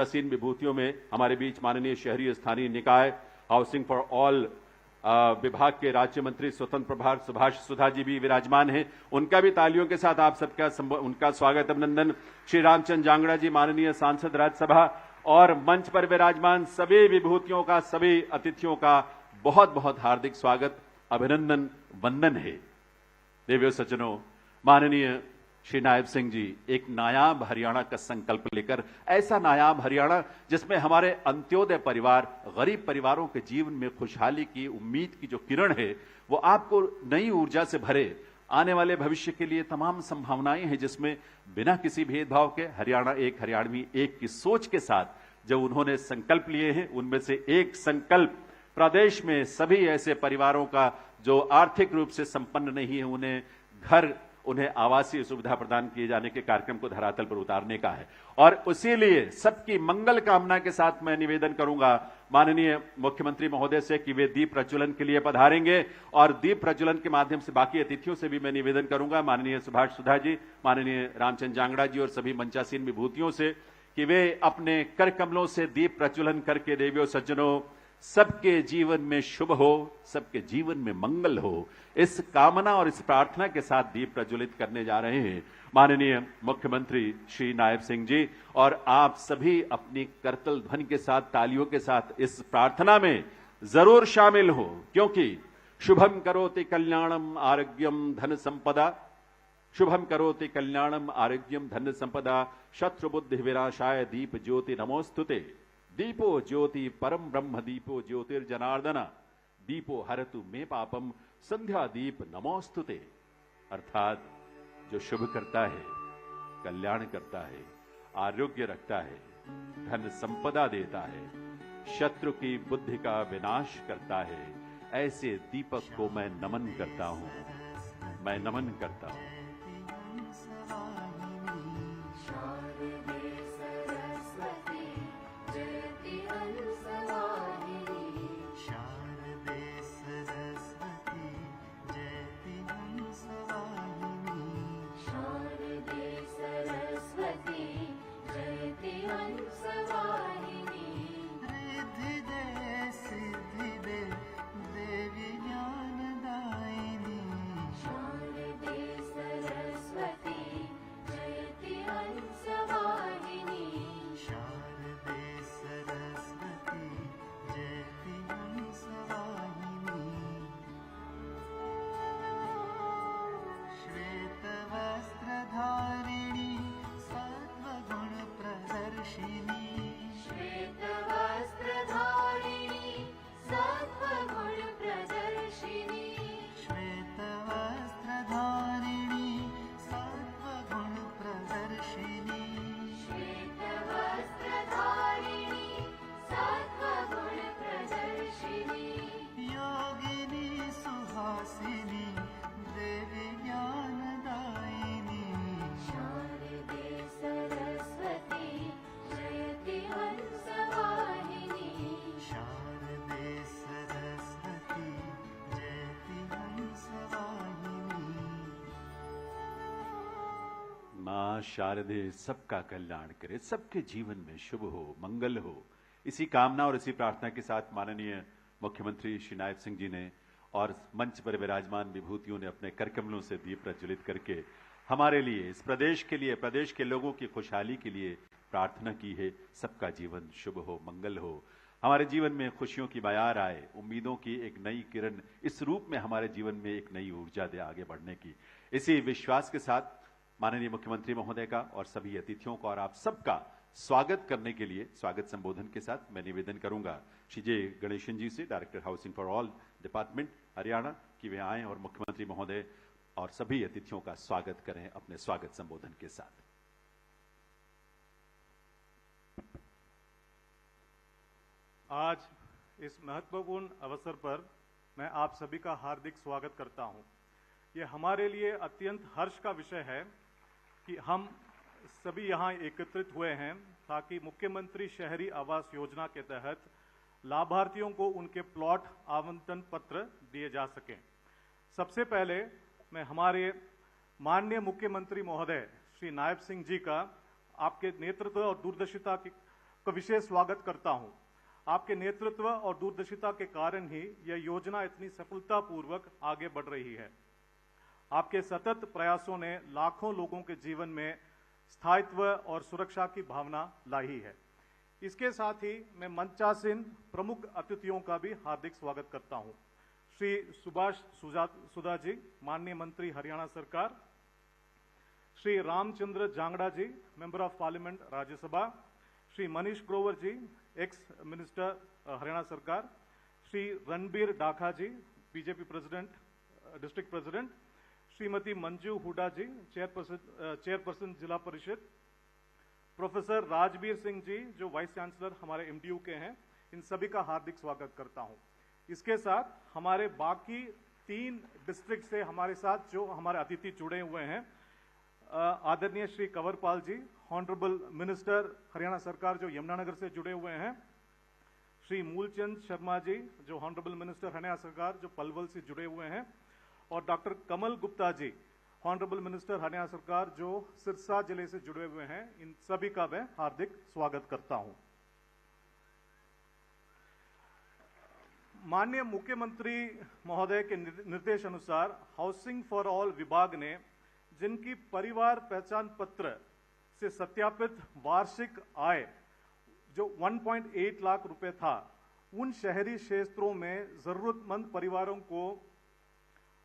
हसीन विभूतियों में हमारे बीच माननीय शहरी स्थानीय निकाय हाउसिंग फॉर ऑल विभाग के राज्य मंत्री स्वतंत्र प्रभार सुभाष सुधा जी भी विराजमान हैं। उनका भी तालियों के साथ आप सबका उनका स्वागत अभिनंदन। श्री रामचंद्र जांगड़ा जी माननीय सांसद राज्यसभा और मंच पर विराजमान सभी विभूतियों का, सभी अतिथियों का बहुत बहुत हार्दिक स्वागत अभिनंदन वंदन है। देवियों सज्जनों, माननीय श्री नायब सिंह जी एक नायाब हरियाणा का संकल्प लेकर, ऐसा नायाब हरियाणा जिसमें हमारे अंत्योदय परिवार, गरीब परिवारों के जीवन में खुशहाली की, उम्मीद की जो किरण है वो आपको नई ऊर्जा से भरे, आने वाले भविष्य के लिए तमाम संभावनाएं हैं, जिसमें बिना किसी भेदभाव के हरियाणा एक, हरियाणवी एक की सोच के साथ जो उन्होंने संकल्प लिए हैं, उनमें से एक संकल्प प्रदेश में सभी ऐसे परिवारों का जो आर्थिक रूप से संपन्न नहीं है, उन्हें घर, उन्हें आवासीय सुविधा प्रदान किए जाने के कार्यक्रम को धरातल पर उतारने का है। और उसीलिए सबकी मंगल कामना के साथ मैं निवेदन करूंगा माननीय मुख्यमंत्री महोदय से कि वे दीप प्रज्वलन के लिए पधारेंगे, और दीप प्रज्वलन के माध्यम से बाकी अतिथियों से भी मैं निवेदन करूंगा, माननीय सुभाष सुधा जी, माननीय रामचंद्र जांगड़ा जी और सभी मंचासीन विभूतियों से, कि वे अपने कर कमलों से दीप प्रज्वलन करके देवियों सज्जनों सबके जीवन में शुभ हो, सबके जीवन में मंगल हो, इस कामना और इस प्रार्थना के साथ दीप प्रज्वलित करने जा रहे हैं माननीय मुख्यमंत्री श्री नायब सिंह जी। और आप सभी अपनी करतल ध्वनि के साथ, तालियों के साथ इस प्रार्थना में जरूर शामिल हो, क्योंकि शुभम करोति कल्याणम आरोग्यम धन संपदा, शुभम करोति कल्याणम आरोग्यम धन संपदा, शत्रु बुद्धि विनाशाय दीप ज्योति नमोस्तुते, दीपो ज्योति परम ब्रह्म दीपो ज्योतिर्जनार्दन, दीपो हरतु मे पापम संध्या दीप नमोस्तुते। अर्थात जो शुभ करता है, कल्याण करता है, आरोग्य रखता है, धन संपदा देता है, शत्रु की बुद्धि का विनाश करता है, ऐसे दीपक को मैं नमन करता हूं, मैं नमन करता हूं। मां शारदे सबका कल्याण करे, सबके जीवन में शुभ हो, मंगल हो। इसी कामना और इसी प्रार्थना के साथ माननीय मुख्यमंत्री श्री नायब सिंह जी ने और मंच पर विराजमान विभूतियों ने अपने करकमलों से दीप प्रज्वलित करके हमारे लिए, इस प्रदेश के लिए, प्रदेश के लोगों की खुशहाली के लिए प्रार्थना की है। सबका जीवन शुभ हो, मंगल हो, हमारे जीवन में खुशियों की बयार आए, उम्मीदों की एक नई किरण इस रूप में हमारे जीवन में एक नई ऊर्जा दे आगे बढ़ने की। इसी विश्वास के साथ माननीय मुख्यमंत्री महोदय का और सभी अतिथियों का और आप सबका स्वागत करने के लिए स्वागत संबोधन के साथ मैं निवेदन करूंगा श्री जे गणेशन जी से, director housing for all department Haryana, कि वे आए और मुख्यमंत्री महोदय और सभी अतिथियों का स्वागत करें अपने स्वागत संबोधन के साथ। आज इस महत्वपूर्ण अवसर पर मैं आप सभी का हार्दिक स्वागत करता हूं। ये हमारे लिए अत्यंत हर्ष का विषय है कि हम सभी यहाँ एकत्रित हुए हैं ताकि मुख्यमंत्री शहरी आवास योजना के तहत लाभार्थियों को उनके प्लॉट आवंटन पत्र दिए जा सकें। सबसे पहले मैं हमारे माननीय मुख्यमंत्री महोदय श्री नायब सिंह जी का आपके नेतृत्व और दूरदर्शिता का विशेष स्वागत करता हूं। आपके नेतृत्व और दूरदर्शिता के कारण ही यह योजना इतनी सफलतापूर्वक आगे बढ़ रही है। आपके सतत प्रयासों ने लाखों लोगों के जीवन में स्थायित्व और सुरक्षा की भावना लाई है। इसके साथ ही मैं मंचासीन प्रमुख अतिथियों का भी हार्दिक स्वागत करता हूं। श्री सुभाष सुधा जी, माननीय मंत्री हरियाणा सरकार, Shri Ramchandra Jangra ji, member of parliament Rajya Sabha, Shri Manish Grover ji, ex minister Haryana सरकार, Shri Ranbir Dakha ji, BJP president, district president, Shrimati Manju Hooda ji, chairperson Zila Parishad, professor Rajbir Singh ji जो वाइस चांसलर हमारे एमडीयू के हैं, इन सभी का हार्दिक स्वागत करता हूं। इसके साथ हमारे बाकी 3 डिस्ट्रिक्ट से हमारे साथ जो हमारे अतिथि जुड़े हुए हैं, आदरणीय श्री कंवरपाल जी, ऑनरेबल मिनिस्टर हरियाणा सरकार जो यमुनानगर से जुड़े हुए हैं, श्री मूलचंद शर्मा जी जो ऑनरेबल मिनिस्टर हरियाणा सरकार जो पलवल से जुड़े हुए हैं, और डॉक्टर कमल गुप्ता जी ऑनरेबल मिनिस्टर हरियाणा सरकार जो सिरसा जिले से जुड़े हुए हैं। इन सभी का मैं हार्दिक स्वागत करता हूं। माननीय मुख्यमंत्री महोदय के निर्देश अनुसार हाउसिंग फॉर ऑल विभाग ने जिनकी परिवार पहचान पत्र से सत्यापित वार्षिक आय जो 1.8 लाख रुपए था, उन शहरी क्षेत्रों में जरूरतमंद परिवारों को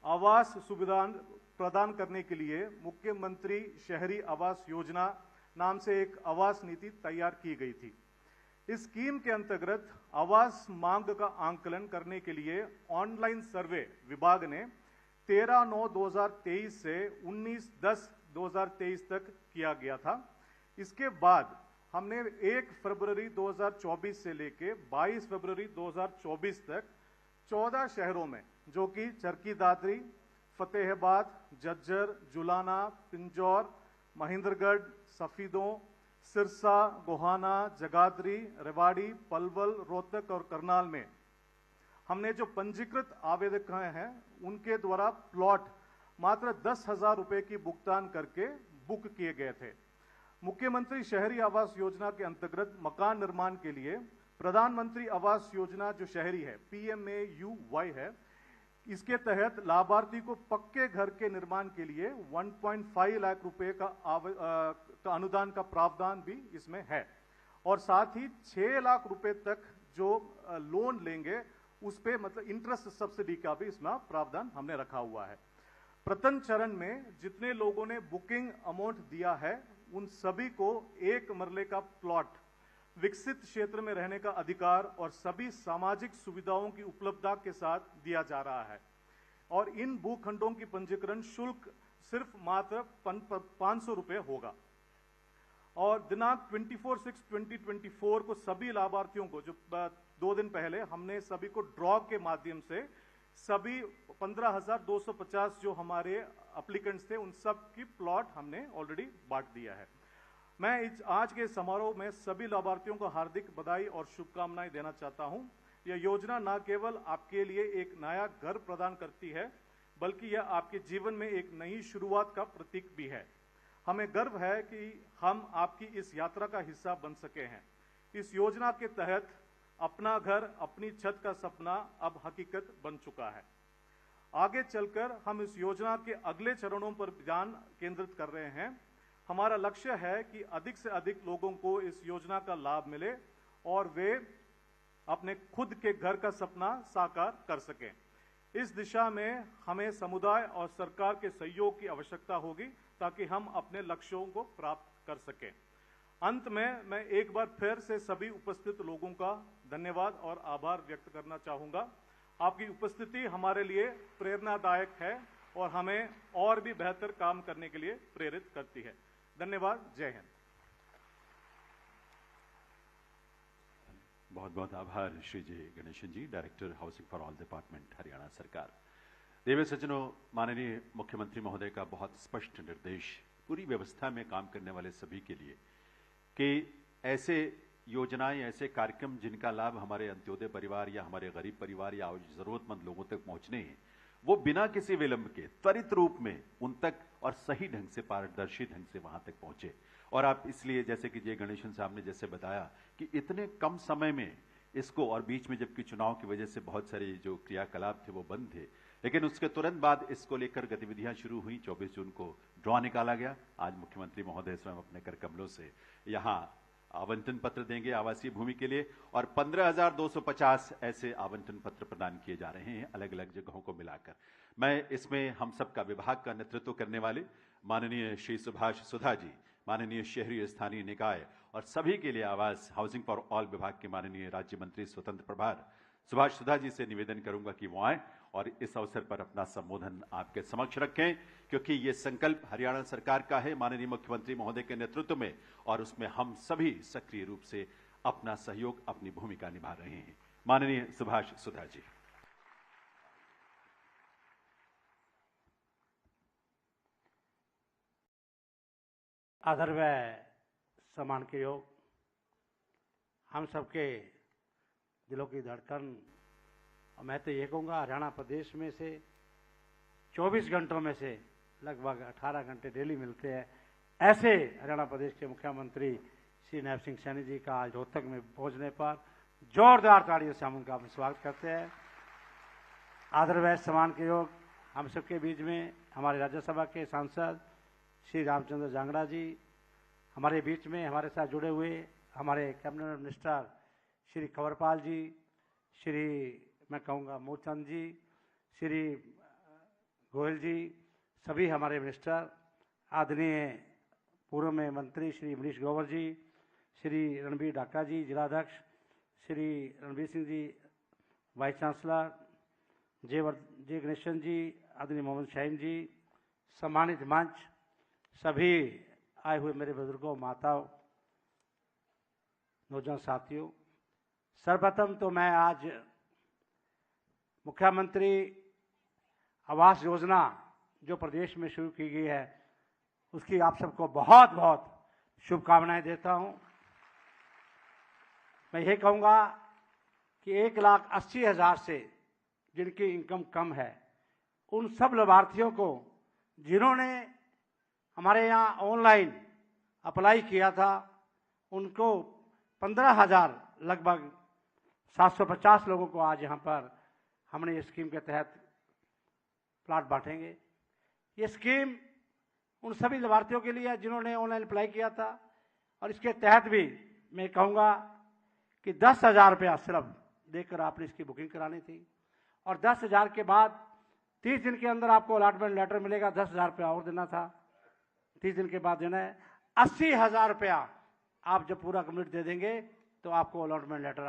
आवास सुविधा प्रदान करने के लिए मुख्यमंत्री शहरी आवास योजना नाम से एक आवास नीति तैयार की गई थी। इस स्कीम के अंतर्गत आवास मांग का आंकलन करने के लिए ऑनलाइन सर्वे विभाग ने 13/9/2023 से 19/10/2023 तक किया गया था। इसके बाद हमने 1 फरवरी 2024 से लेके 22 फरवरी 2024 तक 14 शहरों में जो कि चरखी दादरी, फतेहाबाद, झज्जर, जुलाना, पिंजौर, महेंद्रगढ़, सफीदों, सिरसा, गोहाना, जगाधरी, रेवाड़ी, पलवल, रोहतक और करनाल में हमने जो पंजीकृत आवेदक हैं उनके द्वारा प्लॉट मात्र 10,000 रुपए की भुगतान करके बुक किए गए थे। मुख्यमंत्री शहरी आवास योजना के अंतर्गत मकान निर्माण के लिए प्रधानमंत्री आवास योजना जो शहरी है, PMAUY है, इसके तहत लाभार्थी को पक्के घर के निर्माण के लिए 1.5 लाख रुपए का अनुदान का प्रावधान भी इसमें है, और साथ ही 6 लाख रुपए तक जो लोन लेंगे उस पे मतलब इंटरेस्ट सब्सिडी का भी इसमें प्रावधान हमने रखा हुआ है। प्रथम चरण में जितने लोगों ने बुकिंग अमाउंट दिया है उन सभी को 1 मरले का प्लॉट, विकसित क्षेत्र में रहने का अधिकार और सभी सामाजिक सुविधाओं की उपलब्धता के साथ दिया जा रहा है। और इन भूखंडों की पंजीकरण शुल्क सिर्फ मात्र 500 रुपए होगा। और दिनांक 24/6/2024 को सभी लाभार्थियों को, जो 2 दिन पहले हमने सभी को ड्रॉ के माध्यम से सभी 15,250 जो हमारे एप्लीकेंट्स थे उन सब की प्लॉट हमने ऑलरेडी बांट दिया है। मैं आज के समारोह में सभी लाभार्थियों को हार्दिक बधाई और शुभकामनाएं देना चाहता हूं। यह योजना न केवल आपके लिए एक नया घर प्रदान करती है, बल्कि यह आपके जीवन में एक नई शुरुआत का प्रतीक भी है। हमें गर्व है कि हम आपकी इस यात्रा का हिस्सा बन सके हैं। इस योजना के तहत अपना घर, अपनी छत का सपना अब हकीकत बन चुका है। आगे चलकर हम इस योजना के अगले चरणों पर ध्यान केंद्रित कर रहे हैं। हमारा लक्ष्य है कि अधिक से अधिक लोगों को इस योजना का लाभ मिले और वे अपने खुद के घर का सपना साकार कर सकें। इस दिशा में हमें समुदाय और सरकार के सहयोग की आवश्यकता होगी ताकि हम अपने लक्ष्यों को प्राप्त कर सकें। अंत में मैं एक बार फिर से सभी उपस्थित लोगों का धन्यवाद और आभार व्यक्त करना चाहूंगा। आपकी उपस्थिति हमारे लिए प्रेरणादायक है और हमें और भी बेहतर काम करने के लिए प्रेरित करती है। धन्यवाद। जय हिंद। बहुत बहुत आभार Shri ji Ganeshan ji, director housing for all department Haryana सरकार। देवी सज्जनों, माननीय मुख्यमंत्री महोदय का बहुत स्पष्ट निर्देश पूरी व्यवस्था में काम करने वाले सभी के लिए कि ऐसे योजनाएं, ऐसे कार्यक्रम जिनका लाभ हमारे अंत्योदय परिवार या हमारे गरीब परिवार या जरूरतमंद लोगों तक पहुंचने हैं, वो बिना किसी विलंब के त्वरित रूप में उन तक और सही ढंग से, पारदर्शी ढंग से वहां तक पहुंचे। और आप इसलिए, जैसे कि जय गणेशन साहब ने जैसे बताया कि इतने कम समय में इसको, और बीच में जबकि चुनाव की वजह से बहुत सारे जो क्रियाकलाप थे वो बंद थे, लेकिन उसके तुरंत बाद इसको लेकर गतिविधियां शुरू हुई। 24 जून को ड्रॉ निकाला गया। आज मुख्यमंत्री महोदय स्वयं अपने कर कमलों से यहां आवंटन पत्र देंगे आवासीय भूमि के लिए, और 15,250 ऐसे आवंटन पत्र प्रदान किए जा रहे हैं अलग अलग जगहों को मिलाकर। मैं इसमें हम सबका विभाग का नेतृत्व करने वाले माननीय श्री सुभाष सुधा जी, माननीय शहरी स्थानीय निकाय और सभी के लिए आवास हाउसिंग फॉर ऑल विभाग के माननीय राज्य मंत्री स्वतंत्र प्रभार सुभाष सुधा जी से निवेदन करूंगा कि वो आए और इस अवसर पर अपना संबोधन आपके समक्ष रखें, क्योंकि ये संकल्प हरियाणा सरकार का है माननीय मुख्यमंत्री महोदय के नेतृत्व में, और उसमें हम सभी सक्रिय रूप से अपना सहयोग, अपनी भूमिका निभा रहे हैं। माननीय सुभाष सुधा जी। आदर व सम्मान के योग, हम सबके दिलों की धड़कन, और मैं तो ये कहूँगा हरियाणा प्रदेश में से 24 घंटों में से लगभग 18 घंटे डेली मिलते हैं। ऐसे हरियाणा प्रदेश के मुख्यमंत्री श्री नायब सिंह सैनी जी का आज रोहतक में पहुंचने पर जोरदार तालियों से हम उनका स्वागत करते हैं। आदर व सम्मान के योग, हम सबके बीच में हमारे राज्यसभा के सांसद श्री रामचंद्र जांगड़ा जी हमारे बीच में, हमारे साथ जुड़े हुए हमारे कैबिनेट मिनिस्टर श्री कंवरपाल जी, श्री मैं कहूँगा मूलचंद जी, श्री गोयल जी, सभी हमारे मिनिस्टर, आदरणीय पूर्व में मंत्री श्री मनीष ग्रोवर जी, श्री रणबीर डाका जी जिलाध्यक्ष, श्री रणबीर सिंह जी वाइस चांसलर, जय गणेशन जी, आदरणीय मोहम्मद शाहीन जी, सम्मानित मंच, सभी आए हुए मेरे बुजुर्गों, माताओं, नौजवान साथियों, सर्वप्रथम तो मैं आज मुख्यमंत्री आवास योजना जो प्रदेश में शुरू की गई है उसकी आप सबको बहुत बहुत शुभकामनाएं देता हूं। मैं ये कहूँगा कि 1,80,000 से जिनकी इनकम कम है उन सब लाभार्थियों को जिन्होंने हमारे यहाँ ऑनलाइन अप्लाई किया था उनको 15,000 लगभग 750 लोगों को आज यहाँ पर हमने इस स्कीम के तहत प्लाट बांटेंगे। ये स्कीम उन सभी लाभार्थियों के लिए जिन्होंने ऑनलाइन अप्लाई किया था, और इसके तहत भी मैं कहूँगा कि 10,000 रुपया सिर्फ देकर आपने इसकी बुकिंग करानी थी, और 10,000 के बाद 30 दिन के अंदर आपको अलॉटमेंट लेटर मिलेगा। 10,000 रुपया और देना था, 30 दिन के बाद देना है। 80,000 रुपया आप जब पूरा कंप्लीट दे देंगे तो आपको अलॉटमेंट लेटर,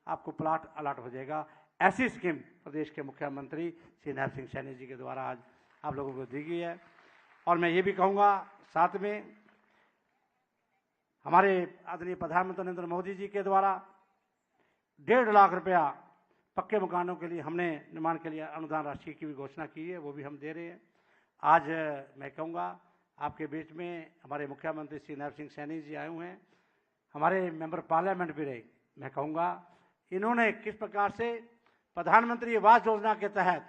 आपको प्लाट अलॉट हो जाएगा। ऐसी स्कीम प्रदेश के मुख्यमंत्री श्री नायब सिंह सैनी जी के द्वारा आज आप लोगों को दी गई है। और मैं ये भी कहूँगा साथ में हमारे आदरणीय प्रधानमंत्री नरेंद्र मोदी जी के द्वारा 1.5 लाख रुपया पक्के मकानों के लिए हमने निर्माण के लिए अनुदान राशि की भी घोषणा की है, वो भी हम दे रहे हैं। आज मैं कहूँगा आपके बीच में हमारे मुख्यमंत्री श्री नायब सिंह सैनी जी आए हुए हैं, हमारे मेंबर पार्लियामेंट भी रहे। मैं कहूँगा इन्होंने किस प्रकार से प्रधानमंत्री आवास योजना के तहत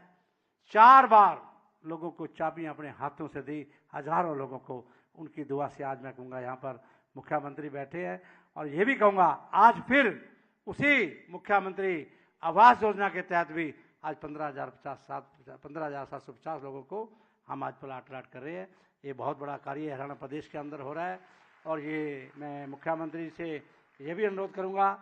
4 बार लोगों को चाबियां अपने हाथों से दी, हजारों लोगों को। उनकी दुआ से आज मैं कहूँगा यहाँ पर मुख्यमंत्री बैठे हैं। और ये भी कहूँगा आज फिर उसी मुख्यमंत्री आवास योजना के तहत भी आज 15,750 लोगों को हम आज प्लाट अलॉट कर रहे हैं। ये बहुत बड़ा कार्य हरियाणा प्रदेश के अंदर हो रहा है, और ये मैं मुख्यमंत्री से ये भी अनुरोध करूँगा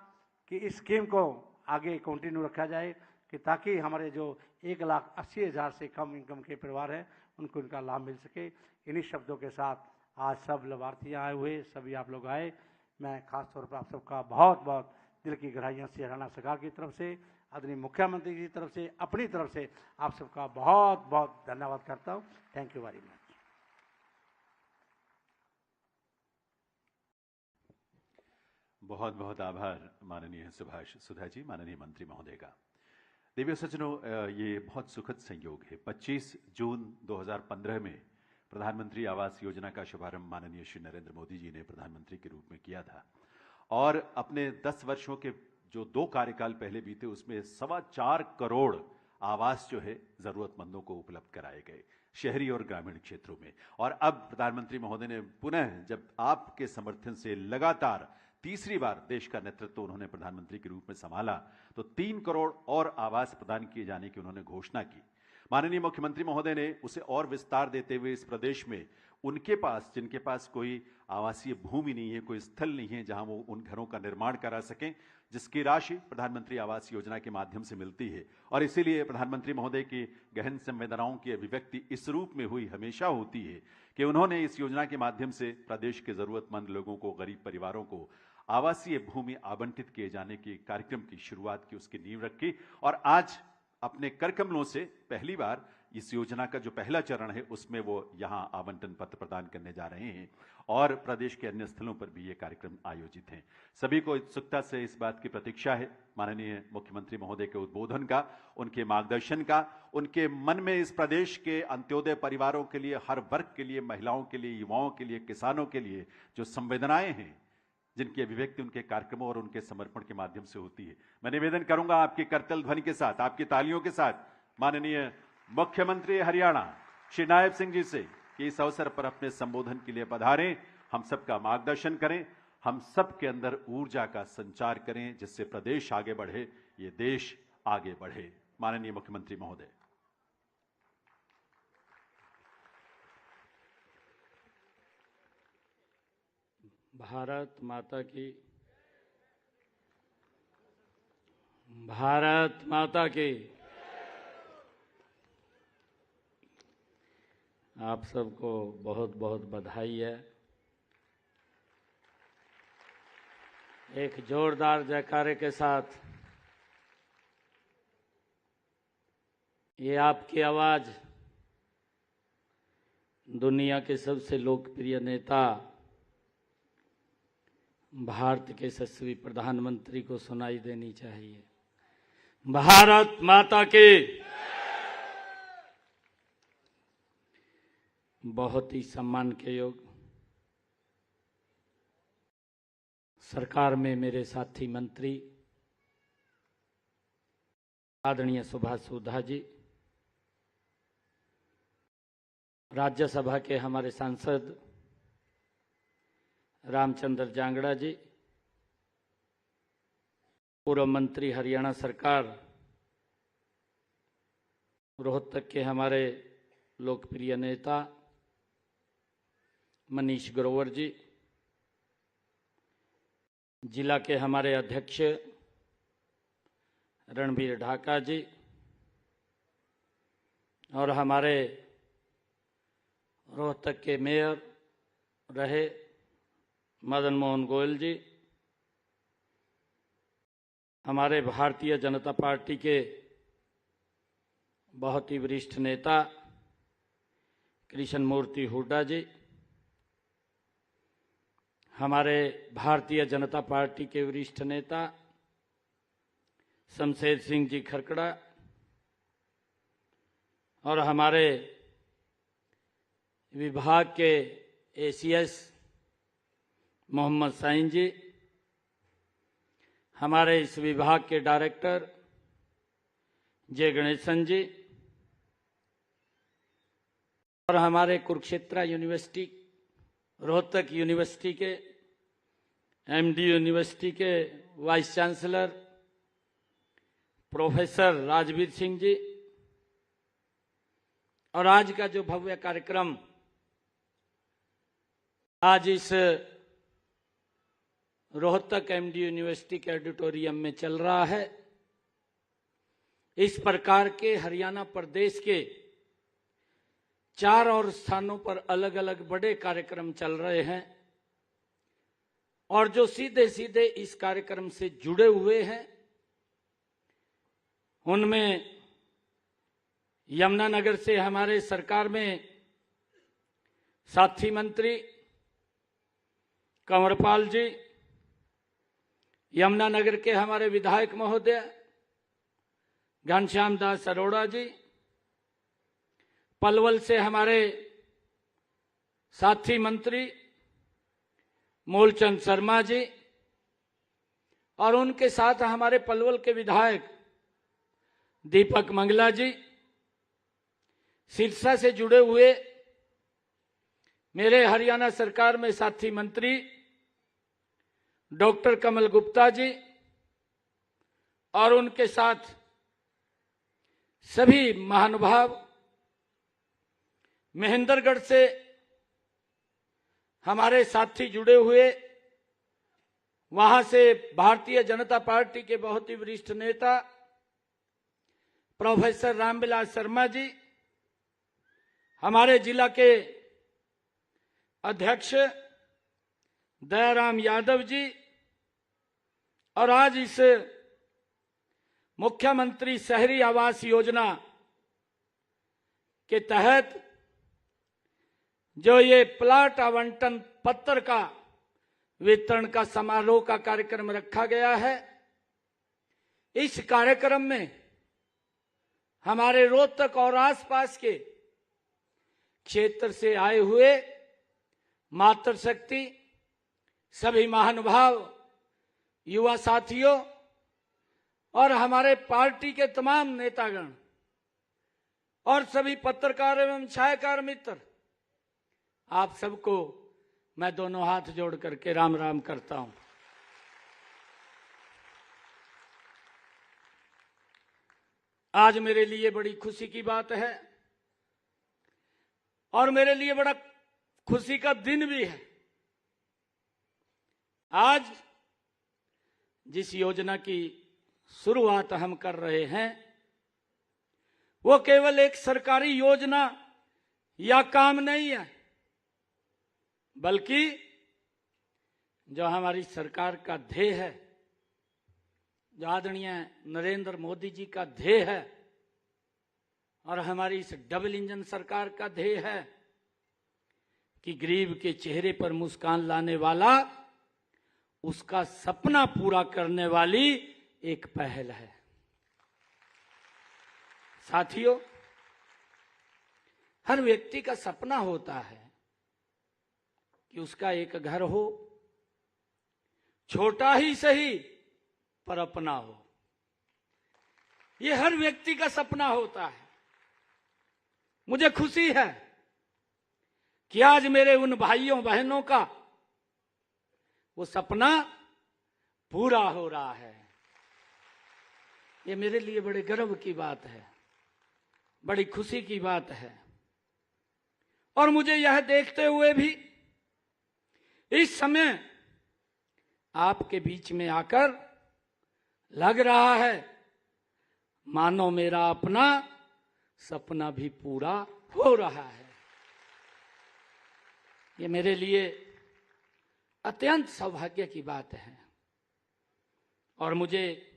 कि इस स्कीम को आगे कंटिन्यू रखा जाए, कि ताकि हमारे जो 1,80,000 से कम इनकम के परिवार हैं उनको इनका लाभ मिल सके। इन्हीं शब्दों के साथ आज सब लाभार्थी आए हुए, सभी आप लोग आए, मैं खास तौर पर आप सबका बहुत बहुत दिल की गहराइयों से हरियाणा सरकार की तरफ से, आदरणीय मुख्यमंत्री की तरफ से, अपनी तरफ से आप सबका बहुत बहुत धन्यवाद करता हूँ। Thank you very much. बहुत बहुत आभार माननीय सुभाष सुधा जी, माननीय मंत्री महोदय का। देवियों सज्जनों, ये बहुत सुखद संयोग है। 25 जून 2015 में प्रधानमंत्री आवास योजना का शुभारंभ माननीय श्री नरेंद्र मोदी जी ने प्रधानमंत्री के रूप में किया था, और अपने 10 वर्षों के जो 2 कार्यकाल पहले बीते उसमें 4.25 करोड़ आवास जो है जरूरतमंदों को उपलब्ध कराए गए। शहरी और ग्रामीण क्षेत्रों में। और अब प्रधानमंत्री महोदय ने पुनः, जब आपके समर्थन से लगातार तीसरी बार देश का नेतृत्व उन्होंने प्रधानमंत्री के रूप में संभाला, तो 3 करोड़ और आवास प्रदान किए जाने की उन्होंने घोषणा की। माननीय मुख्यमंत्री महोदय ने उसे और विस्तार देते हुए इस प्रदेश में उनके पास, जिनके पास कोई आवासीय भूमि नहीं है, कोई स्थल नहीं है जहां वो उन घरों का निर्माण करा सकें, जिसकी राशि प्रधानमंत्री आवास योजना के माध्यम से मिलती है। और इसीलिए प्रधानमंत्री महोदय की गहन संवेदनाओं की अभिव्यक्ति इस रूप में हुई हमेशा होती है कि उन्होंने इस योजना के माध्यम से प्रदेश के जरूरतमंद लोगों को, गरीब परिवारों को आवासीय भूमि आवंटित किए जाने के कार्यक्रम की शुरुआत की, उसकी नींव रखी। और आज अपने करकमलों से पहली बार इस योजना का जो पहला चरण है उसमें वो यहां आवंटन पत्र प्रदान करने जा रहे हैं और प्रदेश के अन्य स्थलों पर भी ये कार्यक्रम आयोजित हैं। सभी को उत्सुकता से इस बात की प्रतीक्षा है माननीय मुख्यमंत्री महोदय के उद्बोधन का, उनके मार्गदर्शन का, उनके मन में इस प्रदेश के अंत्योदय परिवारों के लिए, हर वर्ग के लिए, महिलाओं के लिए, युवाओं के लिए, किसानों के लिए जो संवेदनाएं हैं, जिनकी अभिव्यक्ति उनके कार्यक्रमों और उनके समर्पण के माध्यम से होती है। मैं निवेदन करूंगा आपकी करतल ध्वनि के साथ, आपकी तालियों के साथ माननीय मुख्यमंत्री हरियाणा श्री नायब सिंह जी से कि इस अवसर पर अपने संबोधन के लिए पधारें, हम सबका मार्गदर्शन करें, हम सब के अंदर ऊर्जा का संचार करें, जिससे प्रदेश आगे बढ़े, ये देश आगे बढ़े। माननीय मुख्यमंत्री महोदय। भारत माता की, भारत माता की। आप सबको बहुत बहुत बधाई है। एक जोरदार जयकारे के साथ ये आपकी आवाज दुनिया के सबसे लोकप्रिय नेता, भारत के यशस्वी प्रधानमंत्री को सुनाई देनी चाहिए। भारत माता की। बहुत ही सम्मान के योग सरकार में मेरे साथी मंत्री आदरणीय सुभाष सुधा जी, राज्यसभा के हमारे सांसद रामचंद्र जांगड़ा जी, पूर्व मंत्री हरियाणा सरकार, रोहतक के हमारे लोकप्रिय नेता मनीष ग्रोवर जी, जिला के हमारे अध्यक्ष रणबीर ढाका जी और हमारे रोहतक के मेयर रहे मदन मोहन गोयल जी, हमारे भारतीय जनता पार्टी के बहुत ही वरिष्ठ नेता कृष्ण मूर्ति हुड्डा जी, हमारे भारतीय जनता पार्टी के वरिष्ठ नेता शमशेर सिंह जी खरकड़ा और हमारे विभाग के एसीएस मोहम्मद साइन जी, हमारे इस विभाग के डायरेक्टर जय गणेशन जी और हमारे कुरुक्षेत्र यूनिवर्सिटी, रोहतक यूनिवर्सिटी के एमडी यूनिवर्सिटी के vice chancellor professor Rajveer Singh ji और आज का जो भव्य कार्यक्रम आज इस रोहतक एमडी यूनिवर्सिटी के ऑडिटोरियम में चल रहा है, इस प्रकार के हरियाणा प्रदेश के 4 और स्थानों पर अलग अलग बड़े कार्यक्रम चल रहे हैं और जो सीधे सीधे इस कार्यक्रम से जुड़े हुए हैं उनमें यमुनानगर से हमारे सरकार में साथी मंत्री कंवरपाल जी, यमुनानगर के हमारे विधायक महोदय घनश्याम दास अरोड़ा जी, पलवल से हमारे साथी मंत्री मूलचंद शर्मा जी और उनके साथ हमारे पलवल के विधायक दीपक मंगला जी, सिरसा से जुड़े हुए मेरे हरियाणा सरकार में साथी मंत्री डॉक्टर कमल गुप्ता जी और उनके साथ सभी महानुभाव, महेंद्रगढ़ से हमारे साथी जुड़े हुए, वहां से भारतीय जनता पार्टी के बहुत ही वरिष्ठ नेता प्रोफेसर रामविलास शर्मा जी, हमारे जिला के अध्यक्ष दयाराम यादव जी, और आज इस मुख्यमंत्री शहरी आवास योजना के तहत जो ये प्लाट आवंटन पत्र का वितरण का समारोह का कार्यक्रम रखा गया है, इस कार्यक्रम में हमारे रोहतक और आसपास के क्षेत्र से आए हुए मातृशक्ति, सभी महानुभाव, युवा साथियों और हमारे पार्टी के तमाम नेतागण और सभी पत्रकार एवं छायाकार मित्र, आप सबको मैं दोनों हाथ जोड़ करके राम राम करता हूं। आज मेरे लिए बड़ी खुशी की बात है और मेरे लिए बड़ा खुशी का दिन भी है। आज जिस योजना की शुरुआत हम कर रहे हैं वो केवल एक सरकारी योजना या काम नहीं है, बल्कि जो हमारी सरकार का ध्येय है, जो आदरणीय नरेंद्र मोदी जी का ध्येय है और हमारी इस डबल इंजन सरकार का ध्येय है कि गरीब के चेहरे पर मुस्कान लाने वाला, उसका सपना पूरा करने वाली एक पहल है। साथियों, हर व्यक्ति का सपना होता है कि उसका एक घर हो, छोटा ही सही पर अपना हो। ये हर व्यक्ति का सपना होता है। मुझे खुशी है कि आज मेरे उन भाइयों बहनों का वो सपना पूरा हो रहा है। ये मेरे लिए बड़े गर्व की बात है, बड़ी खुशी की बात है। और मुझे यह देखते हुए भी इस समय आपके बीच में आकर लग रहा है मानो मेरा अपना सपना भी पूरा हो रहा है। ये मेरे लिए अत्यंत सौभाग्य की बात है। और मुझे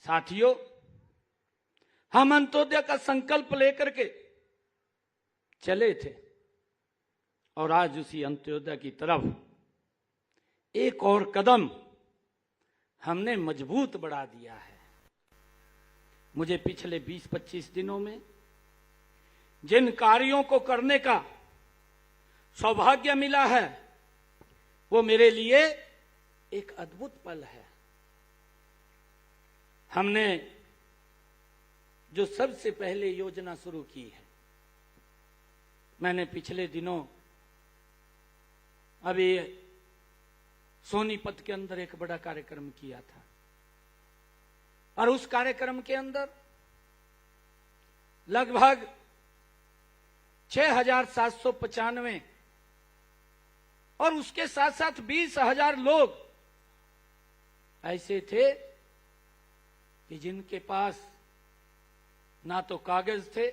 साथियों, हम अंत्योदय का संकल्प लेकर के चले थे और आज उसी अंत्योदय की तरफ एक और कदम हमने मजबूत बढ़ा दिया है। मुझे पिछले 20-25 दिनों में जिन कार्यों को करने का सौभाग्य मिला है वो मेरे लिए एक अद्भुत पल है। हमने जो सबसे पहले योजना शुरू की है, मैंने पिछले दिनों अभी सोनीपत के अंदर एक बड़ा कार्यक्रम किया था और उस कार्यक्रम के अंदर लगभग 6,795 और उसके साथ साथ 20,000 लोग ऐसे थे कि जिनके पास ना तो कागज थे,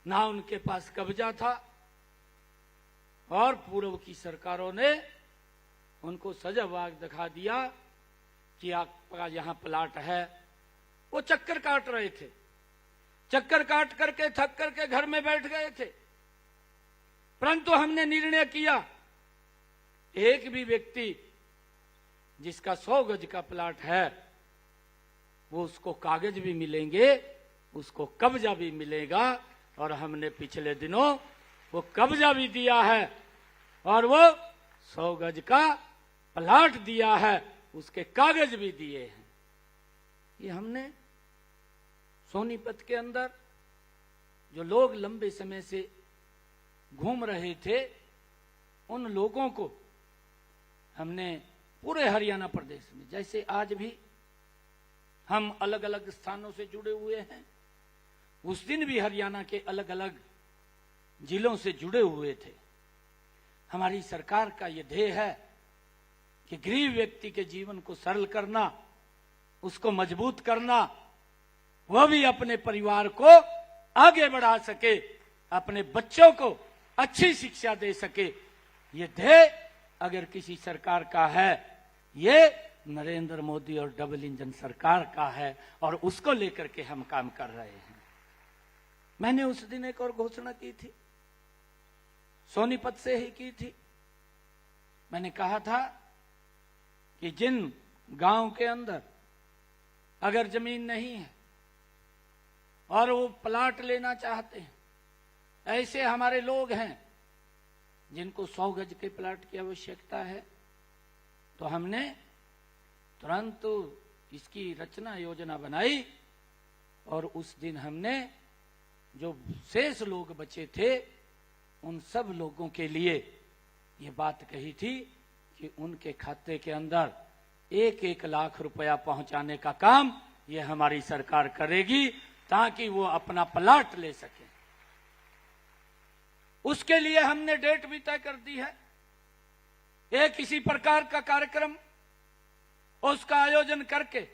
ना उनके पास कब्जा था, और पूर्व की सरकारों ने उनको सजावाग दिखा दिया कि आपका यहां प्लाट है। वो चक्कर काट रहे थे, चक्कर काट करके थक करके घर में बैठ गए थे। परंतु हमने निर्णय किया, एक भी व्यक्ति जिसका 100 गज का प्लाट है वो उसको कागज भी मिलेंगे, उसको कब्जा भी मिलेगा। और हमने पिछले दिनों वो कब्जा भी दिया है और वो 100 गज का प्लाट दिया है, उसके कागज भी दिए हैं। ये हमने सोनीपत के अंदर जो लोग लंबे समय से घूम रहे थे, उन लोगों को हमने पूरे हरियाणा प्रदेश में, जैसे आज भी हम अलग अलग स्थानों से जुड़े हुए हैं, उस दिन भी हरियाणा के अलग अलग जिलों से जुड़े हुए थे। हमारी सरकार का यह ध्येय है कि गरीब व्यक्ति के जीवन को सरल करना, उसको मजबूत करना, वह भी अपने परिवार को आगे बढ़ा सके, अपने बच्चों को अच्छी शिक्षा दे सके। ये ध्येय अगर किसी सरकार का है, ये नरेंद्र मोदी और डबल इंजन सरकार का है, और उसको लेकर के हम काम कर रहे हैं। मैंने उस दिन एक और घोषणा की थी, सोनीपत से ही की थी। मैंने कहा था कि जिन गांव के अंदर अगर जमीन नहीं है और वो प्लाट लेना चाहते हैं, ऐसे हमारे लोग हैं जिनको 100 गज के प्लाट की आवश्यकता है, तो हमने तुरंत इसकी रचना योजना बनाई, और उस दिन हमने जो शेष लोग बचे थे, उन सब लोगों के लिए ये बात कही थी कि उनके खाते के अंदर 1-1 लाख रुपया पहुंचाने का काम ये हमारी सरकार करेगी, ताकि वो अपना प्लाट ले सके। उसके लिए हमने डेट भी तय कर दी है। एक किसी प्रकार का कार्यक्रम उसका आयोजन करके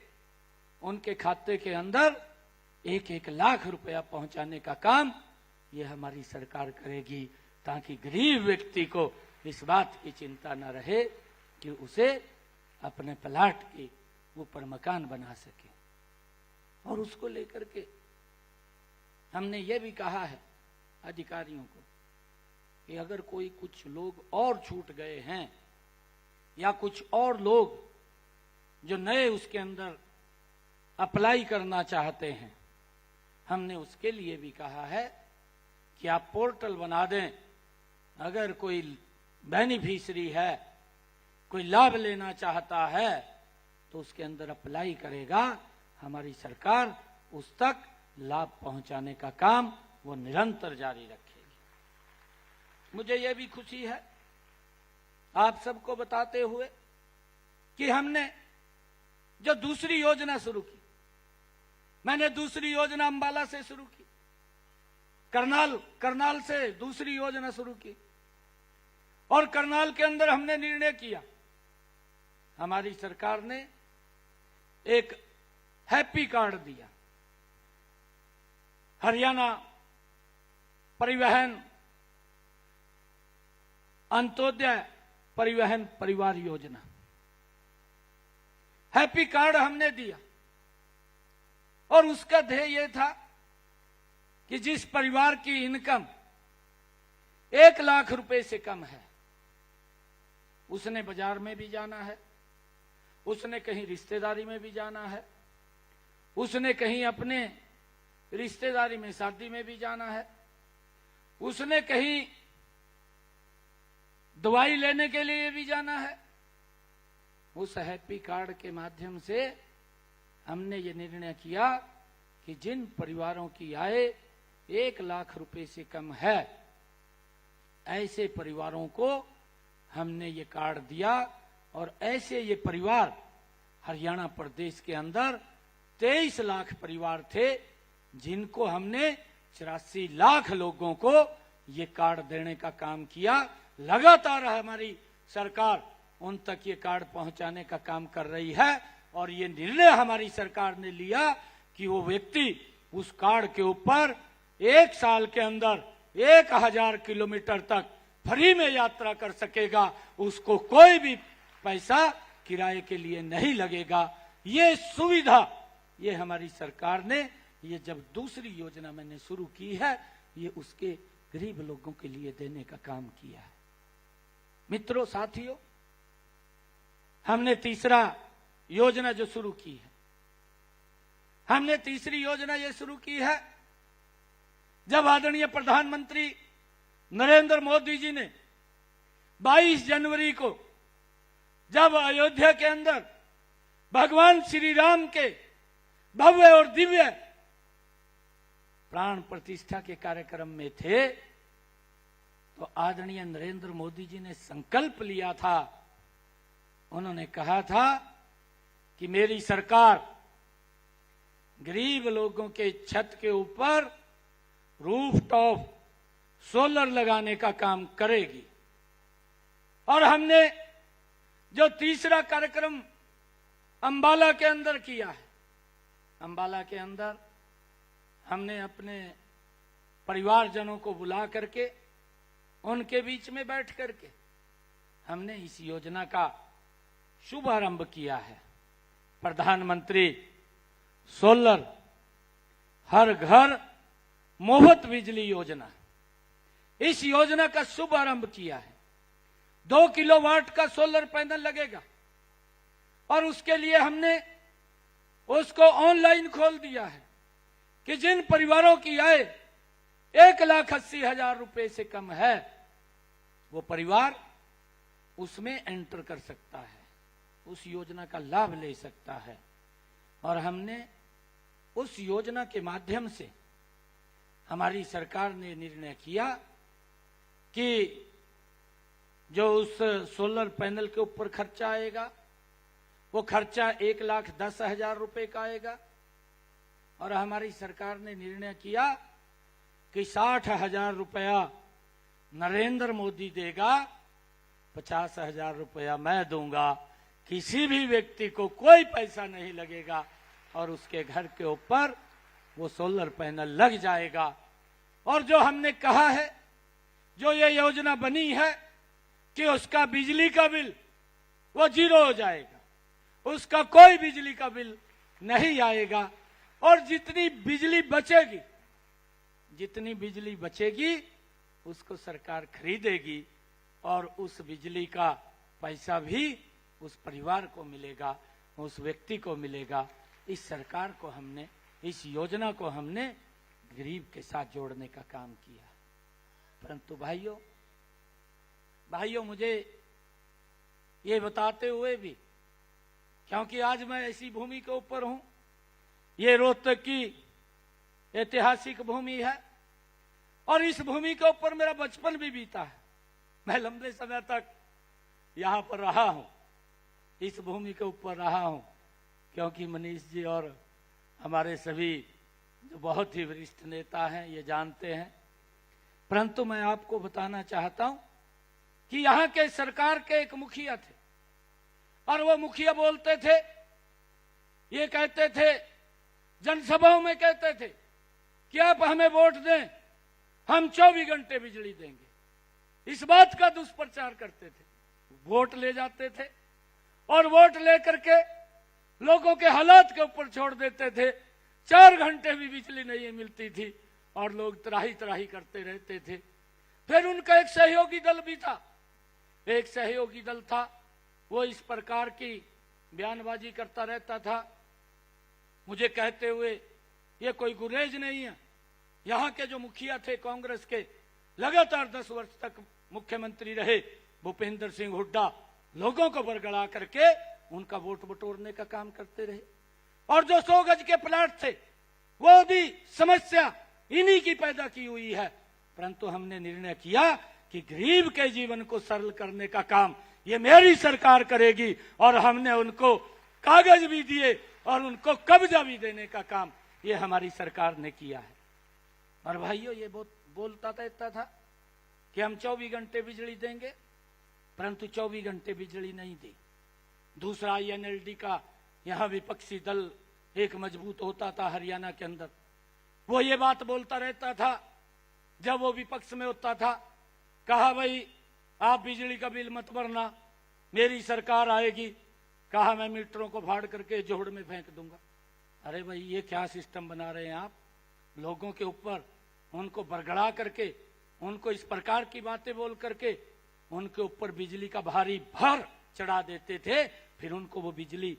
उनके खाते के अंदर 1-1 लाख रुपया पहुंचाने का काम ये हमारी सरकार करेगी, ताकि गरीब व्यक्ति को इस बात की चिंता न रहे कि उसे अपने प्लाट के ऊपर मकान बना सके। और उसको लेकर के हमने ये भी कहा है अधिकारियों को कि अगर कोई कुछ लोग और छूट गए हैं, या कुछ और लोग जो नए उसके अंदर अप्लाई करना चाहते हैं, हमने उसके लिए भी कहा है कि आप पोर्टल बना दें। अगर कोई बेनिफिशियरी है, कोई लाभ लेना चाहता है, तो उसके अंदर अप्लाई करेगा, हमारी सरकार उस तक लाभ पहुंचाने का काम वो निरंतर जारी रखेगी। मुझे यह भी खुशी है आप सबको बताते हुए कि हमने जो दूसरी योजना शुरू की, मैंने दूसरी योजना अंबाला से शुरू की, करनाल से दूसरी योजना शुरू की, और करनाल के अंदर हमने निर्णय किया, हमारी सरकार ने एक हैप्पी कार्ड दिया, हरियाणा परिवहन अंत्योदय परिवहन परिवार योजना, हैप्पी कार्ड हमने दिया। और उसका ध्येय यह था कि जिस परिवार की इनकम 1 लाख रुपए से कम है, उसने बाजार में भी जाना है, उसने कहीं रिश्तेदारी में भी जाना है, उसने कहीं अपने रिश्तेदारी में शादी में भी जाना है, उसने कहीं दवाई लेने के लिए भी जाना है। उस हैप्पी कार्ड के माध्यम से हमने ये निर्णय किया कि जिन परिवारों की आय 1 लाख रुपए से कम है, ऐसे परिवारों को हमने ये कार्ड दिया। और ऐसे ये परिवार हरियाणा प्रदेश के अंदर 23 लाख परिवार थे, जिनको हमने 84 लाख लोगों को ये कार्ड देने का काम किया। लगातार हमारी सरकार उन तक ये कार्ड पहुंचाने का काम कर रही है, और ये निर्णय हमारी सरकार ने लिया कि वो व्यक्ति उस कार्ड के ऊपर 1 साल के अंदर 1000 किलोमीटर तक फ्री में यात्रा कर सकेगा, उसको कोई भी पैसा किराए के लिए नहीं लगेगा। ये सुविधा ये हमारी सरकार ने, ये जब दूसरी योजना मैंने शुरू की है, ये उसके गरीब लोगों के लिए देने का काम किया है। मित्रों, साथियों, हमने तीसरा योजना जो शुरू की है, हमने तीसरी योजना ये शुरू की है जब आदरणीय प्रधानमंत्री नरेंद्र मोदी जी ने 22 जनवरी को जब अयोध्या के अंदर भगवान श्री राम के भव्य और दिव्य प्राण प्रतिष्ठा के कार्यक्रम में थे तो आदरणीय नरेंद्र मोदी जी ने संकल्प लिया था, उन्होंने कहा था कि मेरी सरकार गरीब लोगों के छत के ऊपर रूफटॉप सोलर लगाने का काम करेगी। और हमने जो तीसरा कार्यक्रम अंबाला के अंदर किया है, अंबाला के अंदर हमने अपने परिवारजनों को बुला करके उनके बीच में बैठ करके हमने इस योजना का शुभारंभ किया है। प्रधानमंत्री सोलर हर घर मुफ्त बिजली योजना, इस योजना का शुभारंभ किया है। 2 किलोवाट का सोलर पैनल लगेगा और उसके लिए हमने उसको ऑनलाइन खोल दिया है कि जिन परिवारों की आय 1,80,000 रुपए से कम है वो परिवार उसमें एंटर कर सकता है, उस योजना का लाभ ले सकता है। और हमने उस योजना के माध्यम से हमारी सरकार ने निर्णय किया कि जो उस सोलर पैनल के ऊपर खर्चा आएगा वो खर्चा 1,10,000 रुपए का आएगा। और हमारी सरकार ने निर्णय किया कि 60,000 रुपया नरेंद्र मोदी देगा, 50,000 रुपया मैं दूंगा। किसी भी व्यक्ति को कोई पैसा नहीं लगेगा और उसके घर के ऊपर वो सोलर पैनल लग जाएगा। और जो हमने कहा है, जो ये योजना बनी है कि उसका बिजली का बिल वो 0 हो जाएगा, उसका कोई बिजली का बिल नहीं आएगा। और जितनी बिजली बचेगी उसको सरकार खरीदेगी और उस बिजली का पैसा भी उस परिवार को मिलेगा, उस व्यक्ति को मिलेगा। इस सरकार को हमने, इस योजना को हमने गरीब के साथ जोड़ने का काम किया। परंतु भाइयों मुझे ये बताते हुए भी, क्योंकि आज मैं ऐसी भूमि के ऊपर हूं, ये रोहतक की ऐतिहासिक भूमि है और इस भूमि के ऊपर मेरा बचपन भी बीता है। मैं लंबे समय तक यहां पर रहा हूं, इस भूमि के ऊपर रहा हूं, क्योंकि मनीष जी और हमारे सभी जो बहुत ही वरिष्ठ नेता हैं ये जानते हैं। परंतु मैं आपको बताना चाहता हूं कि यहां के सरकार के एक मुखिया थे और वो मुखिया बोलते थे, ये कहते थे, जनसभाओं में कहते थे कि आप हमें वोट दें, हम 24 घंटे बिजली देंगे। इस बात का दुष्प्रचार करते थे। वोट ले जाते थे और वोट लेकर के लोगों के हालात के ऊपर छोड़ देते थे। 4 घंटे भी बिजली नहीं मिलती थी और लोग त्राही त्राही करते रहते थे। फिर उनका एक सहयोगी दल भी था, एक सहयोगी दल था, वो इस प्रकार की बयानबाजी करता रहता था, मुझे कहते हुए ये कोई गुरेज नहीं है। यहाँ के जो मुखिया थे कांग्रेस के, लगातार 10 वर्ष तक मुख्यमंत्री रहे भूपेंद्र सिंह हुड्डा, लोगों को बरगला करके उनका वोट बटोरने का काम करते रहे। और जो 100 गज के प्लाट थे वो भी समस्या इन्हीं की पैदा की हुई है। परंतु हमने निर्णय किया कि गरीब के जीवन को सरल करने का काम ये मेरी सरकार करेगी और हमने उनको कागज भी दिए और उनको कब्जा भी देने का काम ये हमारी सरकार ने किया है। और भाइयों ये बोलता था कि हम 24 घंटे बिजली देंगे, परंतु 24 घंटे बिजली नहीं दी। दूसरा INLD का यहाँ विपक्षी दल एक मजबूत होता था हरियाणा के अंदर, वो ये बात बोलता रहता था जब वो विपक्ष में होता था, कहा भाई आप बिजली का बिल मत भरना, मेरी सरकार आएगी, कहा मैं मीटरों को फाड़ करके जोड़ में फेंक दूंगा। अरे भाई ये क्या सिस्टम बना रहे हैं आप, लोगों के ऊपर उनको बरगड़ा करके, उनको इस प्रकार की बातें बोल करके उनके ऊपर बिजली का भारी भार चढ़ा देते थे। फिर उनको वो बिजली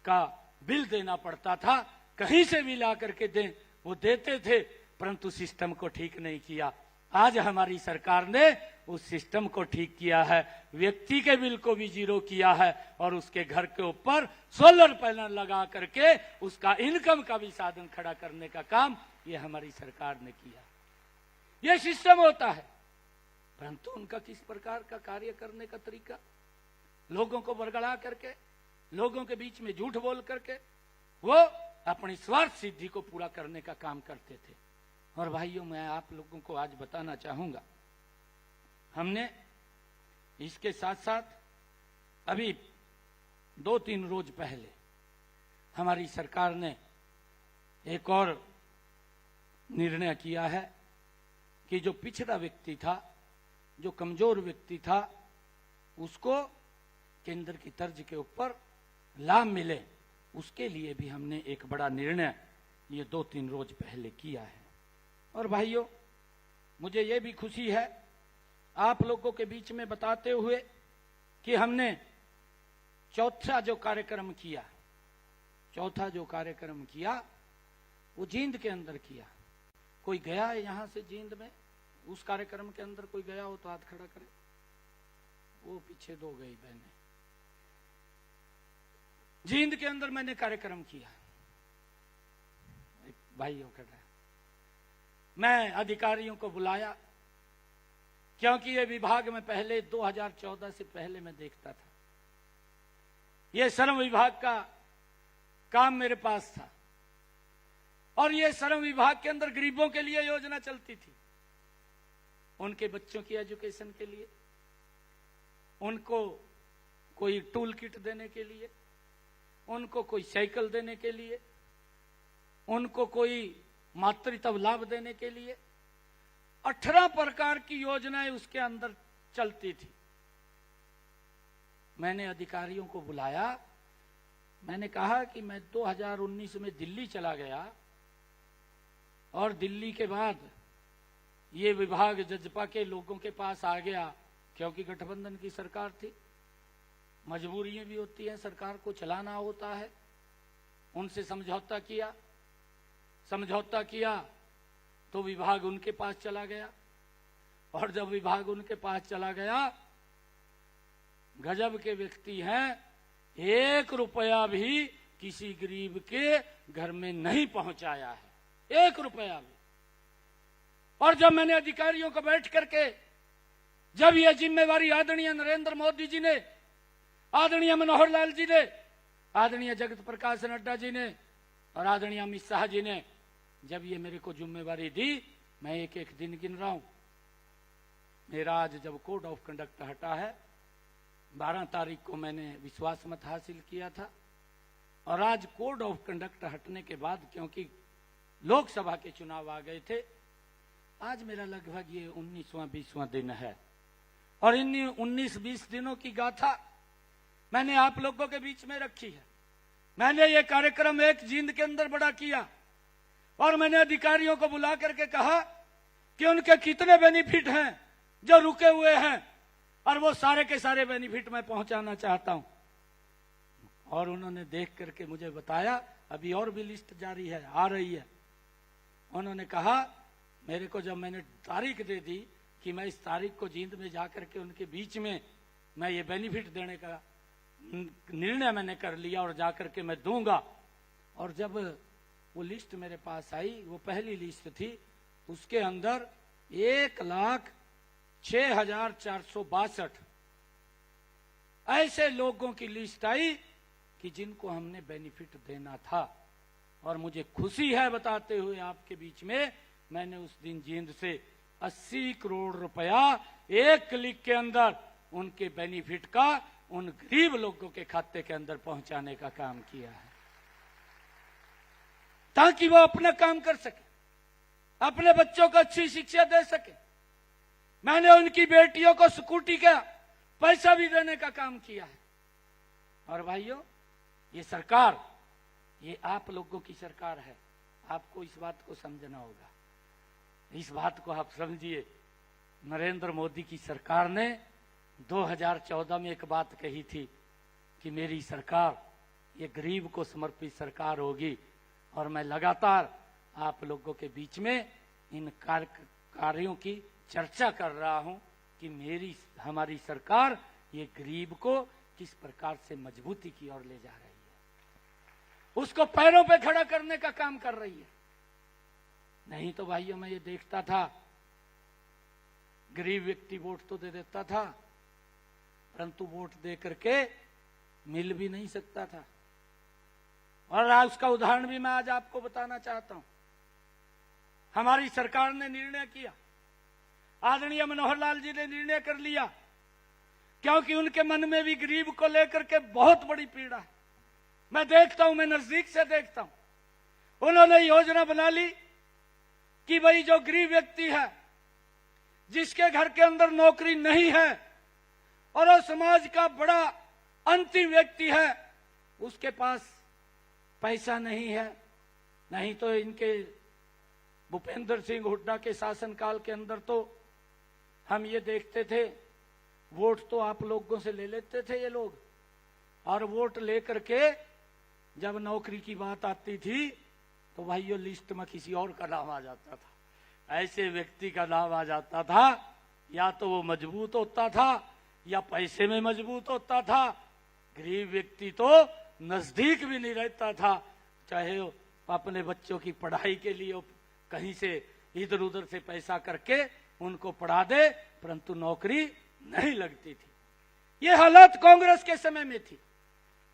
का बिल देना पड़ता था, कहीं से भी ला करके दें वो देते थे, परंतु सिस्टम को ठीक नहीं किया। आज हमारी सरकार ने उस सिस्टम को ठीक किया है, व्यक्ति के बिल को भी जीरो किया है और उसके घर के ऊपर सोलर पैनल लगा करके उसका इनकम का भी साधन खड़ा करने का काम ये हमारी सरकार ने किया। ये सिस्टम होता है, परंतु उनका किस प्रकार का कार्य करने का तरीका, लोगों को बरगला करके, लोगों के बीच में झूठ बोल करके वो अपनी स्वार्थ सिद्धि को पूरा करने का काम करते थे। और भाइयों, मैं आप लोगों को आज बताना चाहूंगा, हमने इसके साथ साथ अभी 2-3 रोज पहले हमारी सरकार ने एक और निर्णय किया है कि जो पिछड़ा व्यक्ति था, जो कमजोर व्यक्ति था, उसको केंद्र की तर्ज के ऊपर लाभ मिले, उसके लिए भी हमने एक बड़ा निर्णय ये 2-3 रोज पहले किया है। और भाइयों, मुझे ये भी खुशी है आप लोगों के बीच में बताते हुए कि हमने चौथा जो कार्यक्रम किया वो जींद के अंदर किया। कोई गया है यहां से जींद में, उस कार्यक्रम के अंदर कोई गया हो तो हाथ खड़ा करे। वो पीछे 2 गई बहनें। जींद के अंदर मैंने कार्यक्रम किया, भाइयों खड़ा है। मैं अधिकारियों को बुलाया, क्योंकि ये विभाग में पहले 2014 से पहले मैं देखता था, ये श्रम विभाग का काम मेरे पास था और ये श्रम विभाग के अंदर गरीबों के लिए योजना चलती थी, उनके बच्चों की एजुकेशन के लिए, उनको कोई टूल किट देने के लिए, उनको कोई साइकिल देने के लिए, उनको कोई मातृत्व लाभ देने के लिए 18 प्रकार की योजनाएं उसके अंदर चलती थी। मैंने अधिकारियों को बुलाया, मैंने कहा कि मैं 2019 में दिल्ली चला गया और दिल्ली के बाद ये विभाग जजपा के लोगों के पास आ गया, क्योंकि गठबंधन की सरकार थी, मजबूरियां भी होती हैं, सरकार को चलाना होता है। उनसे समझौता किया तो विभाग उनके पास चला गया, और जब विभाग उनके पास चला गया, गजब के व्यक्ति हैं, 1 रुपया भी किसी गरीब के घर में नहीं पहुंचाया है, 1 रुपया भी। और जब मैंने अधिकारियों को बैठ करके, जब यह जिम्मेवारी आदरणीय नरेंद्र मोदी जी ने, आदरणीय मनोहर लाल जी ने, आदरणीय जगत प्रकाश नड्डा जी ने और आदरणीय अमित शाह जी ने जब ये मेरे को जिम्मेवारी दी, मैं एक दिन गिन रहा हूं। मेरा आज जब कोड ऑफ कंडक्ट हटा है, 12 तारीख को मैंने विश्वास मत हासिल किया था, और आज कोड ऑफ कंडक्ट हटने के बाद, क्योंकि लोकसभा के चुनाव आ गए थे, आज मेरा लगभग ये 19वां 20वां दिन है। और इन 19-20 दिनों की गाथा मैंने आप लोगों के बीच में रखी है। मैंने ये कार्यक्रम एक जींद के अंदर बड़ा किया और मैंने अधिकारियों को बुला करके कहा कि उनके कितने बेनिफिट हैं जो रुके हुए हैं, और वो सारे के सारे बेनिफिट मैं पहुंचाना चाहता हूं। और उन्होंने देख करके मुझे बताया, अभी और भी लिस्ट जारी है, आ रही है। उन्होंने कहा, मेरे को जब मैंने तारीख दे दी कि मैं इस तारीख को जींद में जाकर के उनके बीच में मैं ये बेनिफिट देने का निर्णय मैंने कर लिया और जाकर के मैं दूंगा। और जब वो लिस्ट मेरे पास आई, वो पहली लिस्ट थी, उसके अंदर 1,06,462 ऐसे लोगों की लिस्ट आई कि जिनको हमने बेनिफिट देना था। और मुझे खुशी है बताते हुए आपके बीच में, मैंने उस दिन जींद से 80 करोड़ रुपया 1 क्लिक के अंदर उनके बेनिफिट का उन गरीब लोगों के खाते के अंदर पहुंचाने का काम किया है, ताकि वो अपना काम कर सके, अपने बच्चों को अच्छी शिक्षा दे सके। मैंने उनकी बेटियों को स्कूटी का पैसा भी देने का काम किया है। और भाइयों, ये सरकार, ये आप लोगों की सरकार है, आपको इस बात को समझना होगा। इस बात को आप समझिए, नरेंद्र मोदी की सरकार ने 2014 में एक बात कही थी कि मेरी सरकार ये गरीब को समर्पित सरकार होगी, और मैं लगातार आप लोगों के बीच में इन कार्यों की चर्चा कर रहा हूं कि कि हमारी सरकार ये गरीब को किस प्रकार से मजबूती की ओर ले जा रही है, उसको पैरों पे खड़ा करने का काम कर रही है। नहीं तो भाइयों, मैं ये देखता था, गरीब व्यक्ति वोट तो दे देता था, परंतु वोट दे करके मिल भी नहीं सकता था। और आज उसका उदाहरण भी मैं आज आपको बताना चाहता हूं। हमारी सरकार ने निर्णय किया, आदरणीय मनोहर लाल जी ने निर्णय कर लिया, क्योंकि उनके मन में भी गरीब को लेकर के बहुत बड़ी पीड़ा है। मैं देखता हूं, मैं नजदीक से देखता हूं। उन्होंने योजना बना ली कि भाई जो गरीब व्यक्ति है, जिसके घर के अंदर नौकरी नहीं है और वो समाज का बड़ा अंतिम व्यक्ति है, उसके पास पैसा नहीं है। नहीं तो इनके भूपेंद्र सिंह हुड्डा के शासनकाल के अंदर तो हम ये देखते थे, वोट तो आप लोगों से ले लेते थे ये लोग, और वोट लेकर के जब नौकरी की बात आती थी तो भाइयों लिस्ट में किसी और का नाम आ जाता था। ऐसे व्यक्ति का नाम आ जाता था, या तो वो मजबूत होता था या पैसे में मजबूत होता था। गरीब व्यक्ति तो नजदीक भी नहीं रहता था, चाहे वो अपने बच्चों की पढ़ाई के लिए कहीं से इधर उधर से पैसा करके उनको पढ़ा दे, परंतु नौकरी नहीं लगती थी। ये हालात कांग्रेस के समय में थी।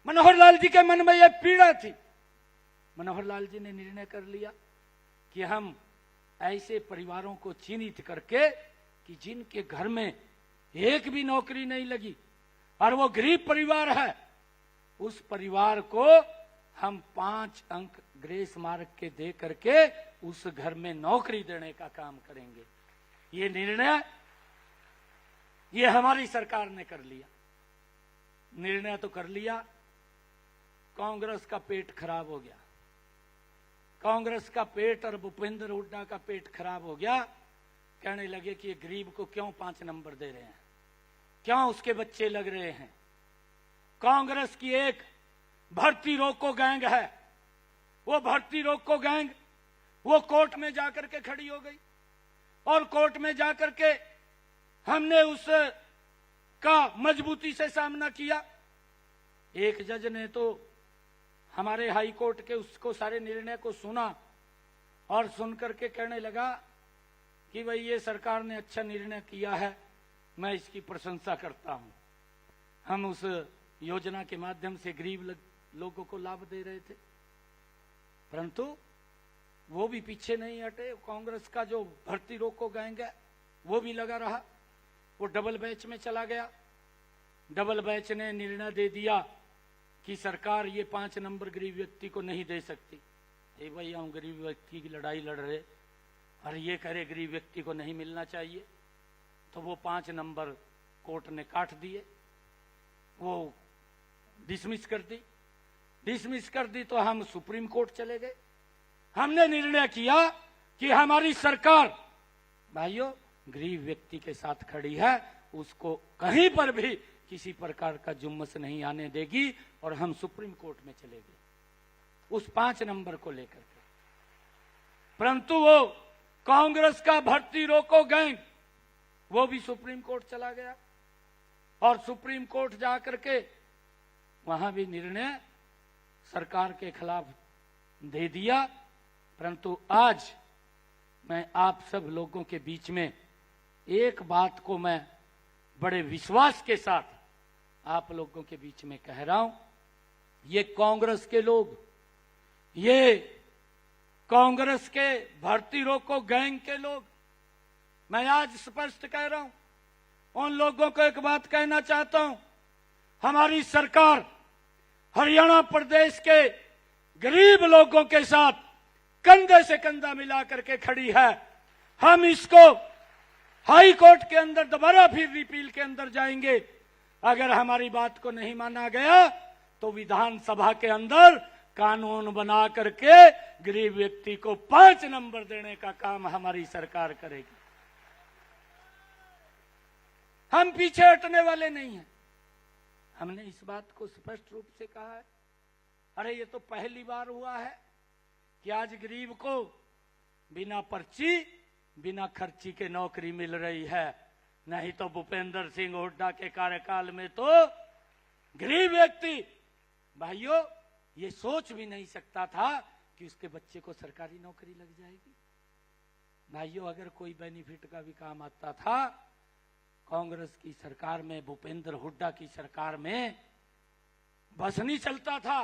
मनोहर लाल जी के मन में यह पीड़ा थी। मनोहर लाल जी ने निर्णय कर लिया कि हम ऐसे परिवारों को चिन्हित करके कि जिनके घर में एक भी नौकरी नहीं लगी और वो गरीब परिवार है, उस परिवार को हम 5 अंक ग्रेस मार्क के दे करके उस घर में नौकरी देने का काम करेंगे। ये निर्णय ये हमारी सरकार ने कर लिया। निर्णय तो कर लिया, कांग्रेस का पेट खराब हो गया। कांग्रेस का पेट और भूपेंद्र हुड्डा का पेट खराब हो गया। कहने लगे कि ये गरीब को क्यों 5 नंबर दे रहे हैं, क्यों उसके बच्चे लग रहे हैं। कांग्रेस की एक भर्ती रोको गैंग है, वो भर्ती रोको गैंग वो कोर्ट में जाकर के खड़ी हो गई, और कोर्ट में जाकर के हमने उस का मजबूती से सामना किया। एक जज ने तो हमारे हाई कोर्ट के उसको सारे निर्णय को सुना और सुन करके कहने लगा कि भाई ये सरकार ने अच्छा निर्णय किया है, मैं इसकी प्रशंसा करता हूं। हम उस योजना के माध्यम से गरीब लोगों को लाभ दे रहे थे, परंतु वो भी पीछे नहीं हटे। कांग्रेस का जो भर्ती रोको गैंग है वो भी लगा रहा, वो डबल बैच में चला गया। डबल बैच ने निर्णय दे दिया कि सरकार ये 5 नंबर गरीब व्यक्ति को नहीं दे सकती। भाई हम गरीब व्यक्ति की लड़ाई लड़ रहे और ये करे गरीब व्यक्ति को नहीं मिलना चाहिए, तो वो 5 नंबर कोर्ट ने काट दिए, वो डिसमिस कर दी। डिसमिस कर दी तो हम सुप्रीम कोर्ट चले गए। हमने निर्णय किया कि हमारी सरकार भाइयों गरीब व्यक्ति के साथ खड़ी है, उसको कहीं पर भी किसी प्रकार का जुम्मस नहीं आने देगी, और हम सुप्रीम कोर्ट में चले गए उस 5 नंबर को लेकर के। परंतु वो कांग्रेस का भर्ती रोको गैंग वो भी सुप्रीम कोर्ट चला गया, और सुप्रीम कोर्ट जाकर के वहां भी निर्णय सरकार के खिलाफ दे दिया। परंतु आज मैं आप सब लोगों के बीच में एक बात को मैं बड़े विश्वास के साथ आप लोगों के बीच में कह रहा हूं। ये कांग्रेस के लोग, ये कांग्रेस के भर्ती रोको गैंग के लोग, मैं आज स्पष्ट कह रहा हूं। उन लोगों को एक बात कहना चाहता हूं, हमारी सरकार हरियाणा प्रदेश के गरीब लोगों के साथ कंधे से कंधा मिला करके खड़ी है। हम इसको हाई कोर्ट के अंदर दोबारा फिर रिपील के अंदर जाएंगे। अगर हमारी बात को नहीं माना गया तो विधानसभा के अंदर कानून बना करके गरीब व्यक्ति को 5 नंबर देने का काम हमारी सरकार करेगी। हम पीछे हटने वाले नहीं हैं। हमने इस बात को स्पष्ट रूप से कहा है। अरे ये तो पहली बार हुआ है कि आज गरीब को बिना पर्ची बिना खर्ची के नौकरी मिल रही है। नहीं तो भूपेंद्र सिंह हुड्डा के कार्यकाल में तो गरीब व्यक्ति भाइयों ये सोच भी नहीं सकता था कि उसके बच्चे को सरकारी नौकरी लग जाएगी। भाइयों अगर कोई बेनिफिट का भी काम आता था कांग्रेस की सरकार में, भूपेंद्र हुड्डा की सरकार में बस नहीं चलता था।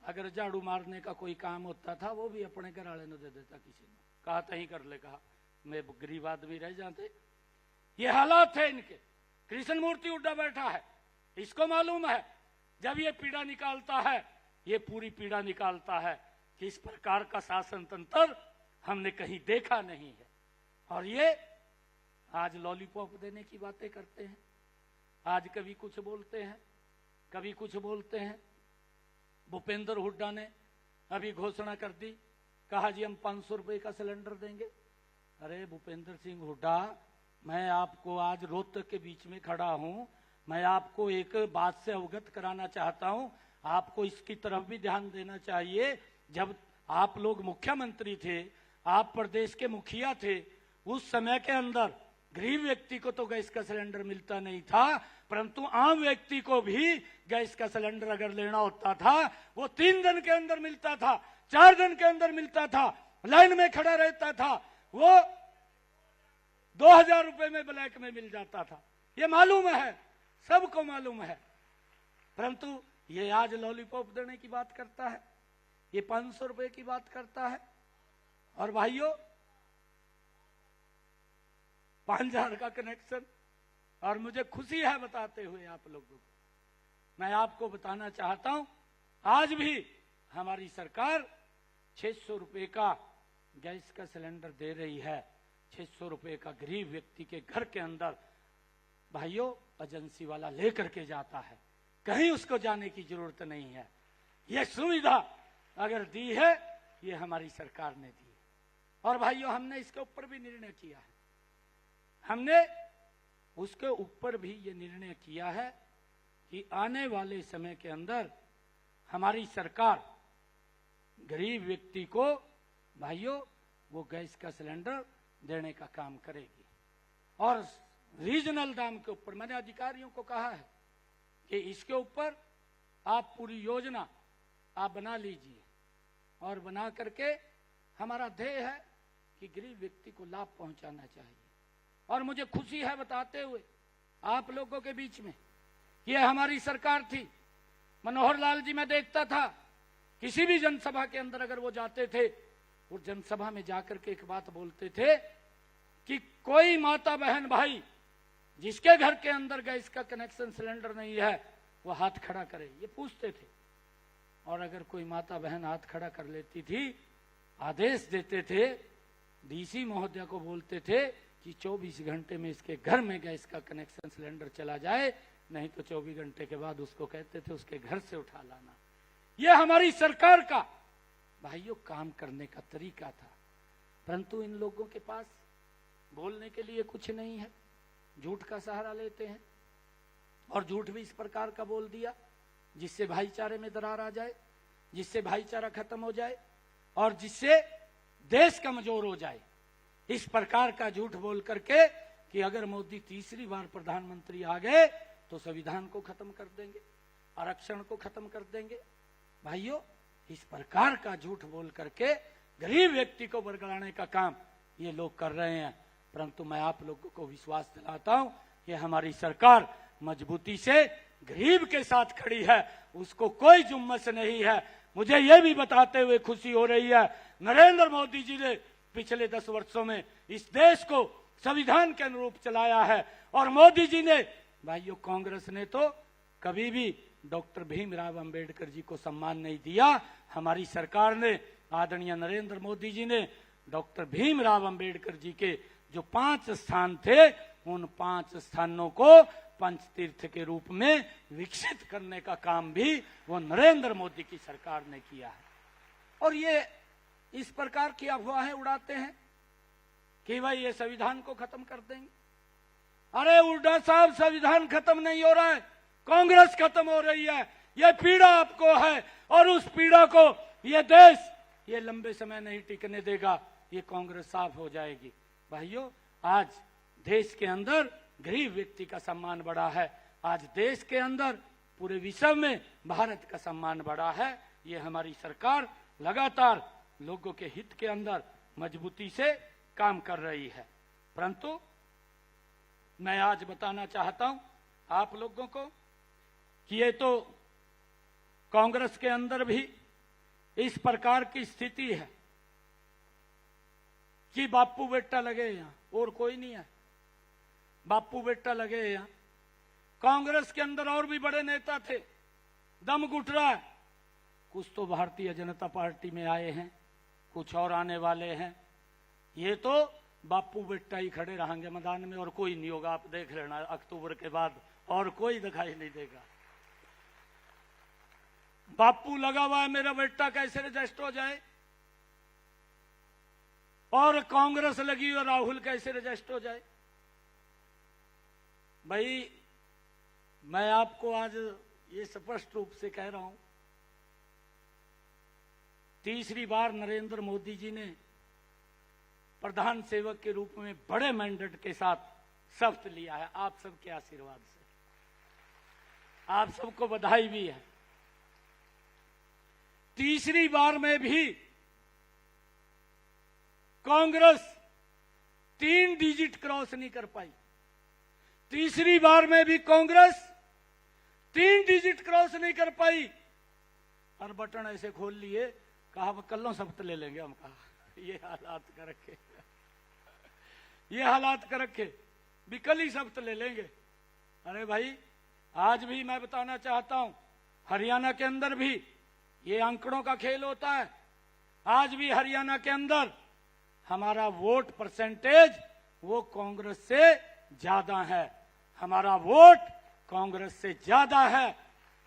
अगर झाड़ू मारने का कोई काम होता था वो भी अपने घर वाले ने दे देता, किसी ने कहा तही कर ले, कहा मैं गरीब आदमी रह जाते। ये हालात थे इनके। कृष्ण मूर्ति हुड्डा बैठा है, इसको मालूम है जब ये पीड़ा निकालता है, ये पूरी पीड़ा निकालता है कि इस प्रकार का शासन तंत्र हमने कहीं देखा नहीं है। और ये आज लॉलीपॉप देने की बातें करते हैं, आज कभी कुछ बोलते हैं कभी कुछ बोलते हैं। भूपेंद्र हुड्डा ने अभी घोषणा कर दी, कहा जी हम 500 रुपए का सिलेंडर देंगे। अरे भूपेंद्र सिंह हुड्डा, मैं आपको आज रोहतक के बीच में खड़ा हूं, मैं आपको एक बात से अवगत कराना चाहता हूं, आपको इसकी तरफ भी ध्यान देना चाहिए। जब आप लोग मुख्यमंत्री थे, आप प्रदेश के मुखिया थे, उस समय के अंदर गरीब व्यक्ति को तो गैस का सिलेंडर मिलता नहीं था, परंतु आम व्यक्ति को भी गैस का सिलेंडर अगर लेना होता था वो 3 दिन के अंदर मिलता था, 4 दिन के अंदर मिलता था, लाइन में खड़ा रहता था, वो 2000 रुपए में ब्लैक में मिल जाता था। ये मालूम है, सबको मालूम है। परंतु ये आज लॉलीपॉप देने की बात करता है, ये 500 रुपए की बात करता है। और भाइयों 5000 का कनेक्शन, और मुझे खुशी है बताते हुए आप लोगों को, मैं आपको बताना चाहता हूं आज भी हमारी सरकार 600 रुपए का गैस का सिलेंडर दे रही है। 600 रुपए का गरीब व्यक्ति के घर के अंदर भाइयों एजेंसी वाला लेकर के जाता है, कहीं उसको जाने की जरूरत नहीं है। यह सुविधा अगर दी है ये हमारी सरकार ने दी है। और भाइयों हमने इसके ऊपर भी निर्णय किया है, हमने उसके ऊपर भी ये निर्णय किया है कि आने वाले समय के अंदर हमारी सरकार गरीब व्यक्ति को भाइयों वो गैस का सिलेंडर देने का काम करेगी। और रीजनल दाम के ऊपर मैंने अधिकारियों को कहा है कि इसके ऊपर आप पूरी योजना आप बना लीजिए, और बना करके हमारा ध्येय है कि गरीब व्यक्ति को लाभ पहुंचाना चाहिए। और मुझे खुशी है बताते हुए आप लोगों के बीच में कि यह हमारी सरकार थी। मनोहर लाल जी मैं देखता था किसी भी जनसभा के अंदर अगर वो जाते थे, वो जनसभा में जाकर के एक बात बोलते थे कि कोई माता बहन भाई जिसके घर के अंदर गैस का कनेक्शन सिलेंडर नहीं है वो हाथ खड़ा करे, ये पूछते थे। और अगर कोई माता बहन हाथ खड़ा कर लेती थी, आदेश देते थे, डीसी महोदया को बोलते थे कि 24 घंटे में इसके घर में गैस का कनेक्शन सिलेंडर चला जाए, नहीं तो 24 घंटे के बाद उसको कहते थे उसके घर से उठा लाना। यह हमारी सरकार का भाइयों काम करने का तरीका था। परंतु इन लोगों के पास बोलने के लिए कुछ नहीं है, झूठ का सहारा लेते हैं। और झूठ भी इस प्रकार का बोल दिया जिससे भाईचारे में दरार आ जाए, जिससे भाईचारा खत्म हो जाए और जिससे देश कमजोर हो जाए। इस प्रकार का झूठ बोल करके कि अगर मोदी तीसरी बार प्रधानमंत्री आ गए तो संविधान को खत्म कर देंगे, आरक्षण को खत्म कर देंगे। भाइयों इस प्रकार का झूठ बोल करके गरीब व्यक्ति को बरगलाने का काम ये लोग कर रहे हैं। परंतु मैं आप लोगों को विश्वास दिलाता हूं कि हमारी सरकार मजबूती से गरीब के साथ खड़ी है, उसको कोई जुम्मस नहीं है। मुझे यह भी बताते हुए खुशी हो रही है, नरेंद्र मोदी जी ने पिछले 10 वर्षों में इस देश को संविधान के अनुरूप चलाया है। और मोदी जी ने भाइयों, कांग्रेस ने तो कभी भी डॉक्टर भीमराव अंबेडकर जी को सम्मान नहीं दिया। हमारी सरकार ने, आदरणीय नरेंद्र मोदी जी ने डॉक्टर भीमराव अंबेडकर जी के जो 5 स्थान थे, उन 5 स्थानों को पंचतीर्थ के रूप में विकसित करने का काम भी वो नरेंद्र मोदी की सरकार ने किया है। और ये इस प्रकार की अफवाहें उड़ाते हैं कि भाई ये संविधान को खत्म कर देंगे। अरे हुड्डा साहब, संविधान खत्म नहीं हो रहा है, कांग्रेस खत्म हो रही है। ये पीड़ा आपको है और उस पीड़ा को ये देश ये लंबे समय नहीं टिकने देगा, ये कांग्रेस साफ हो जाएगी। भाइयों आज देश के अंदर गरीब व्यक्ति का सम्मान बढ़ा है। आज देश के अंदर पूरे विश्व में भारत का सम्मान बढ़ा है। ये हमारी सरकार लगातार लोगों के हित के अंदर मजबूती से काम कर रही है। परंतु मैं आज बताना चाहता हूं आप लोगों को कि ये तो कांग्रेस के अंदर भी इस प्रकार की स्थिति है कि बापू बेटा लगे यहां और कोई नहीं है, बापू बेटा लगे यहां। कांग्रेस के अंदर और भी बड़े नेता थे, दम घुट रहा है। कुछ तो भारतीय जनता पार्टी में आए हैं, कुछ और आने वाले हैं। ये तो बापू बेटा ही खड़े रहेंगे मैदान में और कोई नहीं होगा। आप देख लेना अक्टूबर के बाद और कोई दिखाई नहीं देगा। बापू लगा हुआ है, मेरा बेटा कैसे रजिस्टर हो जाए, और कांग्रेस लगी और राहुल कैसे रजिस्टर हो जाए। भाई मैं आपको आज ये स्पष्ट रूप से कह रहा हूं, तीसरी बार नरेंद्र मोदी जी ने प्रधान सेवक के रूप में बड़े मैंडेट के साथ शपथ लिया है। आप सबके आशीर्वाद से आप सबको बधाई भी है। तीसरी बार में भी कांग्रेस 3 डिजिट क्रॉस नहीं कर पाई। तीसरी बार में भी कांग्रेस 3 डिजिट क्रॉस नहीं कर पाई और बटन ऐसे खोल लिए, कहा कल्लों शपथ ले लेंगे। हम कहा ये हालात कर रखे, ये हालात कर रखे, कल ही शपथ ले लेंगे। अरे भाई आज भी मैं बताना चाहता हूं, हरियाणा के अंदर भी ये आंकड़ों का खेल होता है। आज भी हरियाणा के अंदर हमारा वोट परसेंटेज वो कांग्रेस से ज्यादा है, हमारा वोट कांग्रेस से ज्यादा है।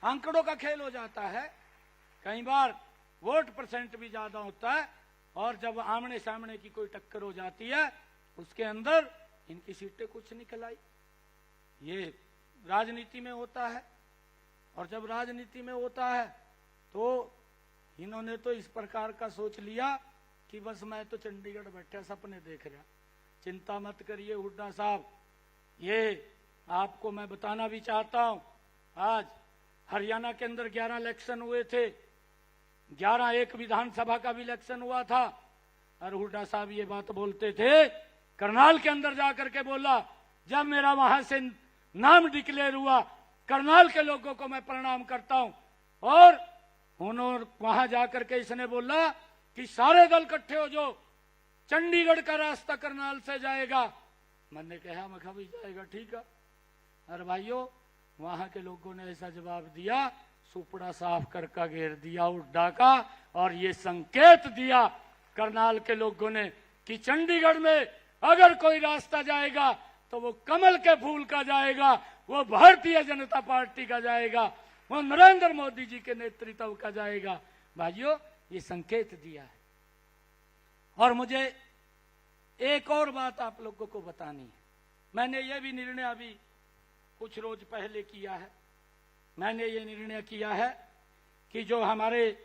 आंकड़ों का खेल हो जाता है, कई बार वोट परसेंट भी ज्यादा होता है और जब आमने सामने की कोई टक्कर हो जाती है उसके अंदर इनकी सीटें कुछ निकल आई। ये राजनीति में होता है और जब राजनीति में होता है तो इन्होंने तो इस प्रकार का सोच लिया कि बस मैं तो चंडीगढ़ बैठा सपने देख रहा। चिंता मत करिए हुड्डा साहब, ये आपको मैं बताना भी चाहता हूं, आज हरियाणा के अंदर 11 इलेक्शन हुए थे, 11 एक विधानसभा का भी इलेक्शन हुआ था और हुड्डा साहब ये बात बोलते थे, करनाल के अंदर जाकर के बोला, जब मेरा वहां से नाम डिक्लेयर हुआ करनाल के लोगों को मैं प्रणाम करता हूं। और उन्होंने वहां जाकर के इसने बोला कि सारे दल इकट्ठे हो जो चंडीगढ़ का रास्ता करनाल से जाएगा। मैंने कहा मैं भी जाएगा, ठीक है। अरे भाइयों वहां के लोगों ने ऐसा जवाब दिया, सुपड़ा साफ करके घेर दिया हुड्डा का, और ये संकेत दिया करनाल के लोगों ने कि चंडीगढ़ में अगर कोई रास्ता जाएगा तो वो कमल के फूल का जाएगा, वो भारतीय जनता पार्टी का जाएगा, वो नरेंद्र मोदी जी के नेतृत्व का जाएगा। भाइयों ये संकेत दिया है। और मुझे एक और बात आप लोगों को बतानी है। मैंने ये भी निर्णय अभी कुछ रोज पहले किया है। मैंने ये निर्णय किया है कि जो हमारे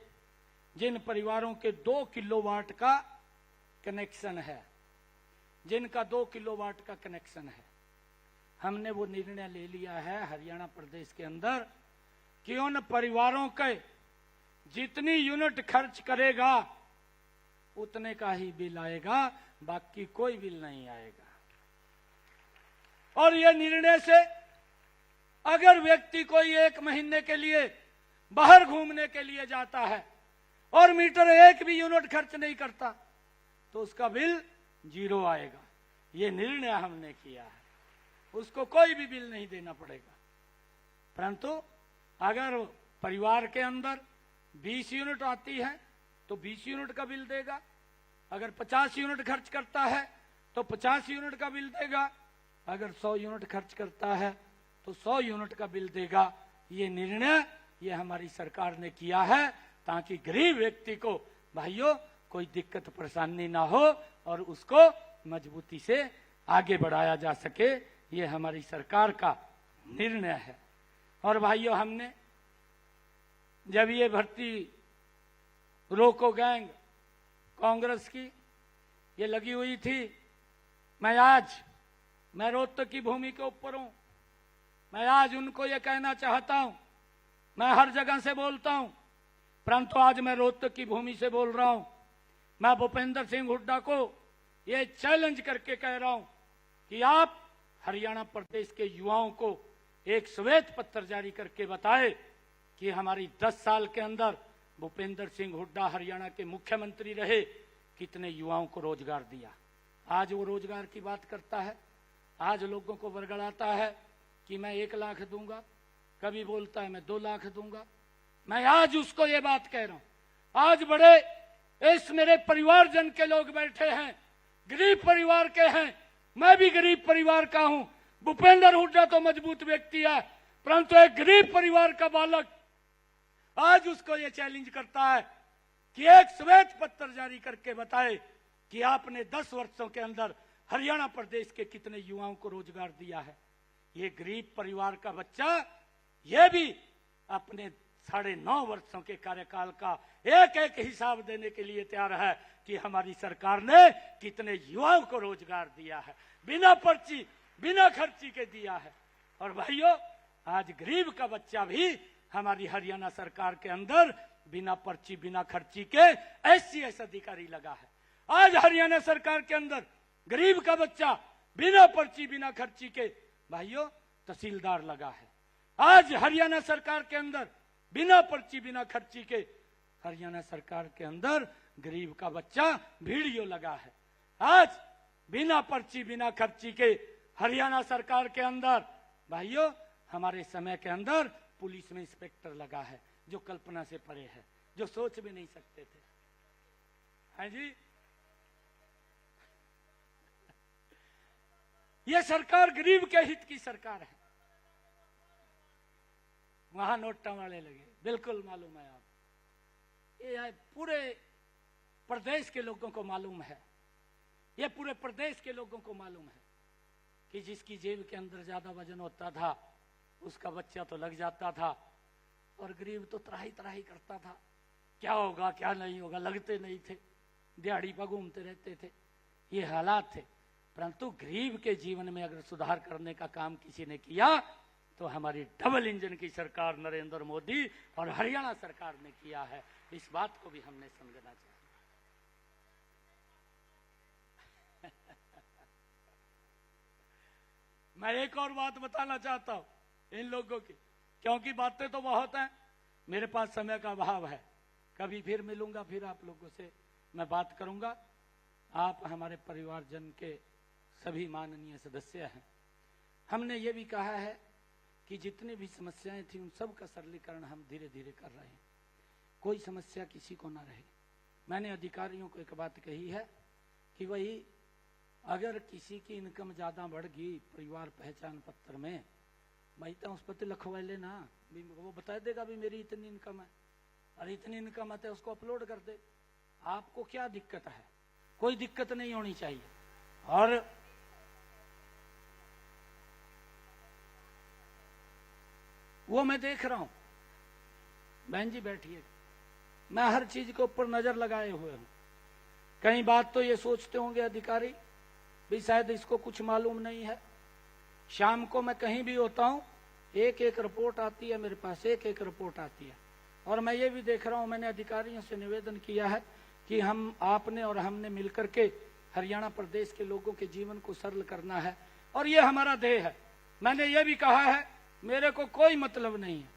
जिन परिवारों के 2 किलोवाट का कनेक्शन है, जिनका 2 किलोवाट का कनेक्शन है, हमने वो निर्णय ले लिया है हरियाणा प्रदेश के अंदर कि उन परिवारों के जितनी यूनिट खर्च करेगा उतने का ही बिल आएगा, बाकी कोई बिल नहीं आएगा। और यह निर्णय से अगर व्यक्ति कोई 1 महीने के लिए बाहर घूमने के लिए जाता है और मीटर 1 भी यूनिट खर्च नहीं करता तो उसका बिल 0 आएगा। ये निर्णय हमने किया है, उसको कोई भी बिल नहीं देना पड़ेगा। परंतु अगर परिवार के अंदर 20 यूनिट आती है तो 20 यूनिट का बिल देगा, अगर 50 यूनिट खर्च करता है तो 50 यूनिट का बिल देगा, अगर 100 यूनिट खर्च करता है तो 100 यूनिट का बिल देगा। ये निर्णय ये हमारी सरकार ने किया है ताकि गरीब व्यक्ति को भाइयों कोई दिक्कत परेशानी ना हो और उसको मजबूती से आगे बढ़ाया जा सके। ये हमारी सरकार का निर्णय है। और भाइयों हमने जब ये भर्ती रोको गैंग कांग्रेस की ये लगी हुई थी, मैं आज मैं रोहतक की भूमि के ऊपर हूं। मैं आज उनको ये कहना चाहता हूं, मैं हर जगह से बोलता हूं, परंतु आज मैं रोहतक की भूमि से बोल रहा हूं। मैं भूपेंद्र सिंह हुड्डा को ये चैलेंज करके कह रहा हूं कि आप हरियाणा प्रदेश के युवाओं को एक श्वेत पत्र जारी करके बताए कि हमारी 10 साल के अंदर भूपेंद्र सिंह हुड्डा हरियाणा के मुख्यमंत्री रहे, कितने युवाओं को रोजगार दिया। आज वो रोजगार की बात करता है, आज लोगों को बरगड़ाता है कि मैं 1 लाख दूंगा, कभी बोलता है मैं 2 लाख दूंगा। मैं आज उसको ये बात कह रहा हूं। आज बड़े इस मेरे परिवारजन के लोग बैठे हैं, गरीब परिवार के हैं, मैं भी गरीब परिवार का हूं। भूपेंद्र हुड्डा तो मजबूत व्यक्ति है, परंतु एक गरीब परिवार का बालक आज उसको ये चैलेंज करता है कि एक श्वेत पत्र जारी करके बताए कि आपने 10 वर्षों के अंदर हरियाणा प्रदेश के कितने युवाओं को रोजगार दिया है। ये गरीब परिवार का बच्चा ये भी अपने 9.5 वर्षों के कार्यकाल का एक एक हिसाब देने के लिए तैयार है कि हमारी सरकार ने कितने युवाओं को रोजगार दिया है, बिना पर्ची बिना खर्ची के दिया है। और भाइयों, आज गरीब का बच्चा भी हमारी हरियाणा सरकार के अंदर बिना पर्ची बिना खर्ची के SCS अधिकारी लगा है। आज हरियाणा सरकार के अंदर गरीब का बच्चा बिना पर्ची बिना खर्ची के भाइयों तहसीलदार लगा है। आज हरियाणा सरकार के अंदर बिना पर्ची बिना खर्ची के हरियाणा सरकार के अंदर गरीब का बच्चा भीड़ियो लगा है। आज बिना पर्ची बिना खर्ची के हरियाणा सरकार के अंदर भाइयों हमारे समय के अंदर पुलिस में इंस्पेक्टर लगा है, जो कल्पना से परे है, जो सोच भी नहीं सकते थे। हाँ जी, ये सरकार गरीब के हित की सरकार है। वहां नोटा वाले लगे, बिल्कुल मालूम है आप, ये पूरे प्रदेश के लोगों को मालूम है, ये पूरे प्रदेश के लोगों को मालूम है कि जिसकी जेब के अंदर ज्यादा वजन होता था उसका बच्चा तो लग जाता था, और गरीब तो त्राही त्राही करता था, क्या होगा क्या नहीं होगा, लगते नहीं थे, दिहाड़ी पर घूमते रहते थे। ये हालात थे। परंतु गरीब के जीवन में अगर सुधार करने का काम किसी ने किया तो हमारी डबल इंजन की सरकार नरेंद्र मोदी और हरियाणा सरकार ने किया है। इस बात को भी हमने समझना चाहिए। मैं एक और बात बताना चाहता हूं इन लोगों की, क्योंकि बातें तो बहुत हैं, मेरे पास समय का अभाव है। कभी फिर मिलूंगा, फिर आप लोगों से मैं बात करूंगा। आप हमारे परिवारजन के सभी माननीय सदस्य हैं। हमने ये भी कहा है कि जितनी भी समस्याएं थी उन सब का सरलीकरण हम धीरे धीरे कर रहे हैं, कोई समस्या किसी को ना रहे। मैंने अधिकारियों को एक बात कही है कि वही अगर किसी की इनकम ज्यादा बढ़ गई परिवार पहचान पत्र में, भाई तो उस पर लिखवा लेना, वो बता देगा भी मेरी इतनी इनकम है और इतनी इनकम है, उसको अपलोड कर दे। आपको क्या दिक्कत है? कोई दिक्कत नहीं होनी चाहिए। और वो मैं देख रहा हूं, बहन जी बैठिए, मैं हर चीज के ऊपर नजर लगाए हुए हूं। कई बात तो ये सोचते होंगे अधिकारी भी शायद इसको कुछ मालूम नहीं है। शाम को मैं कहीं भी होता हूं, एक एक रिपोर्ट आती है मेरे पास, एक एक रिपोर्ट आती है। और मैं ये भी देख रहा हूं, मैंने अधिकारियों से निवेदन किया है कि हम आपने और हमने मिलकर के हरियाणा प्रदेश के लोगों के जीवन को सरल करना है, और ये हमारा ध्येय है। मैंने ये भी कहा है, मेरे को कोई मतलब नहीं है,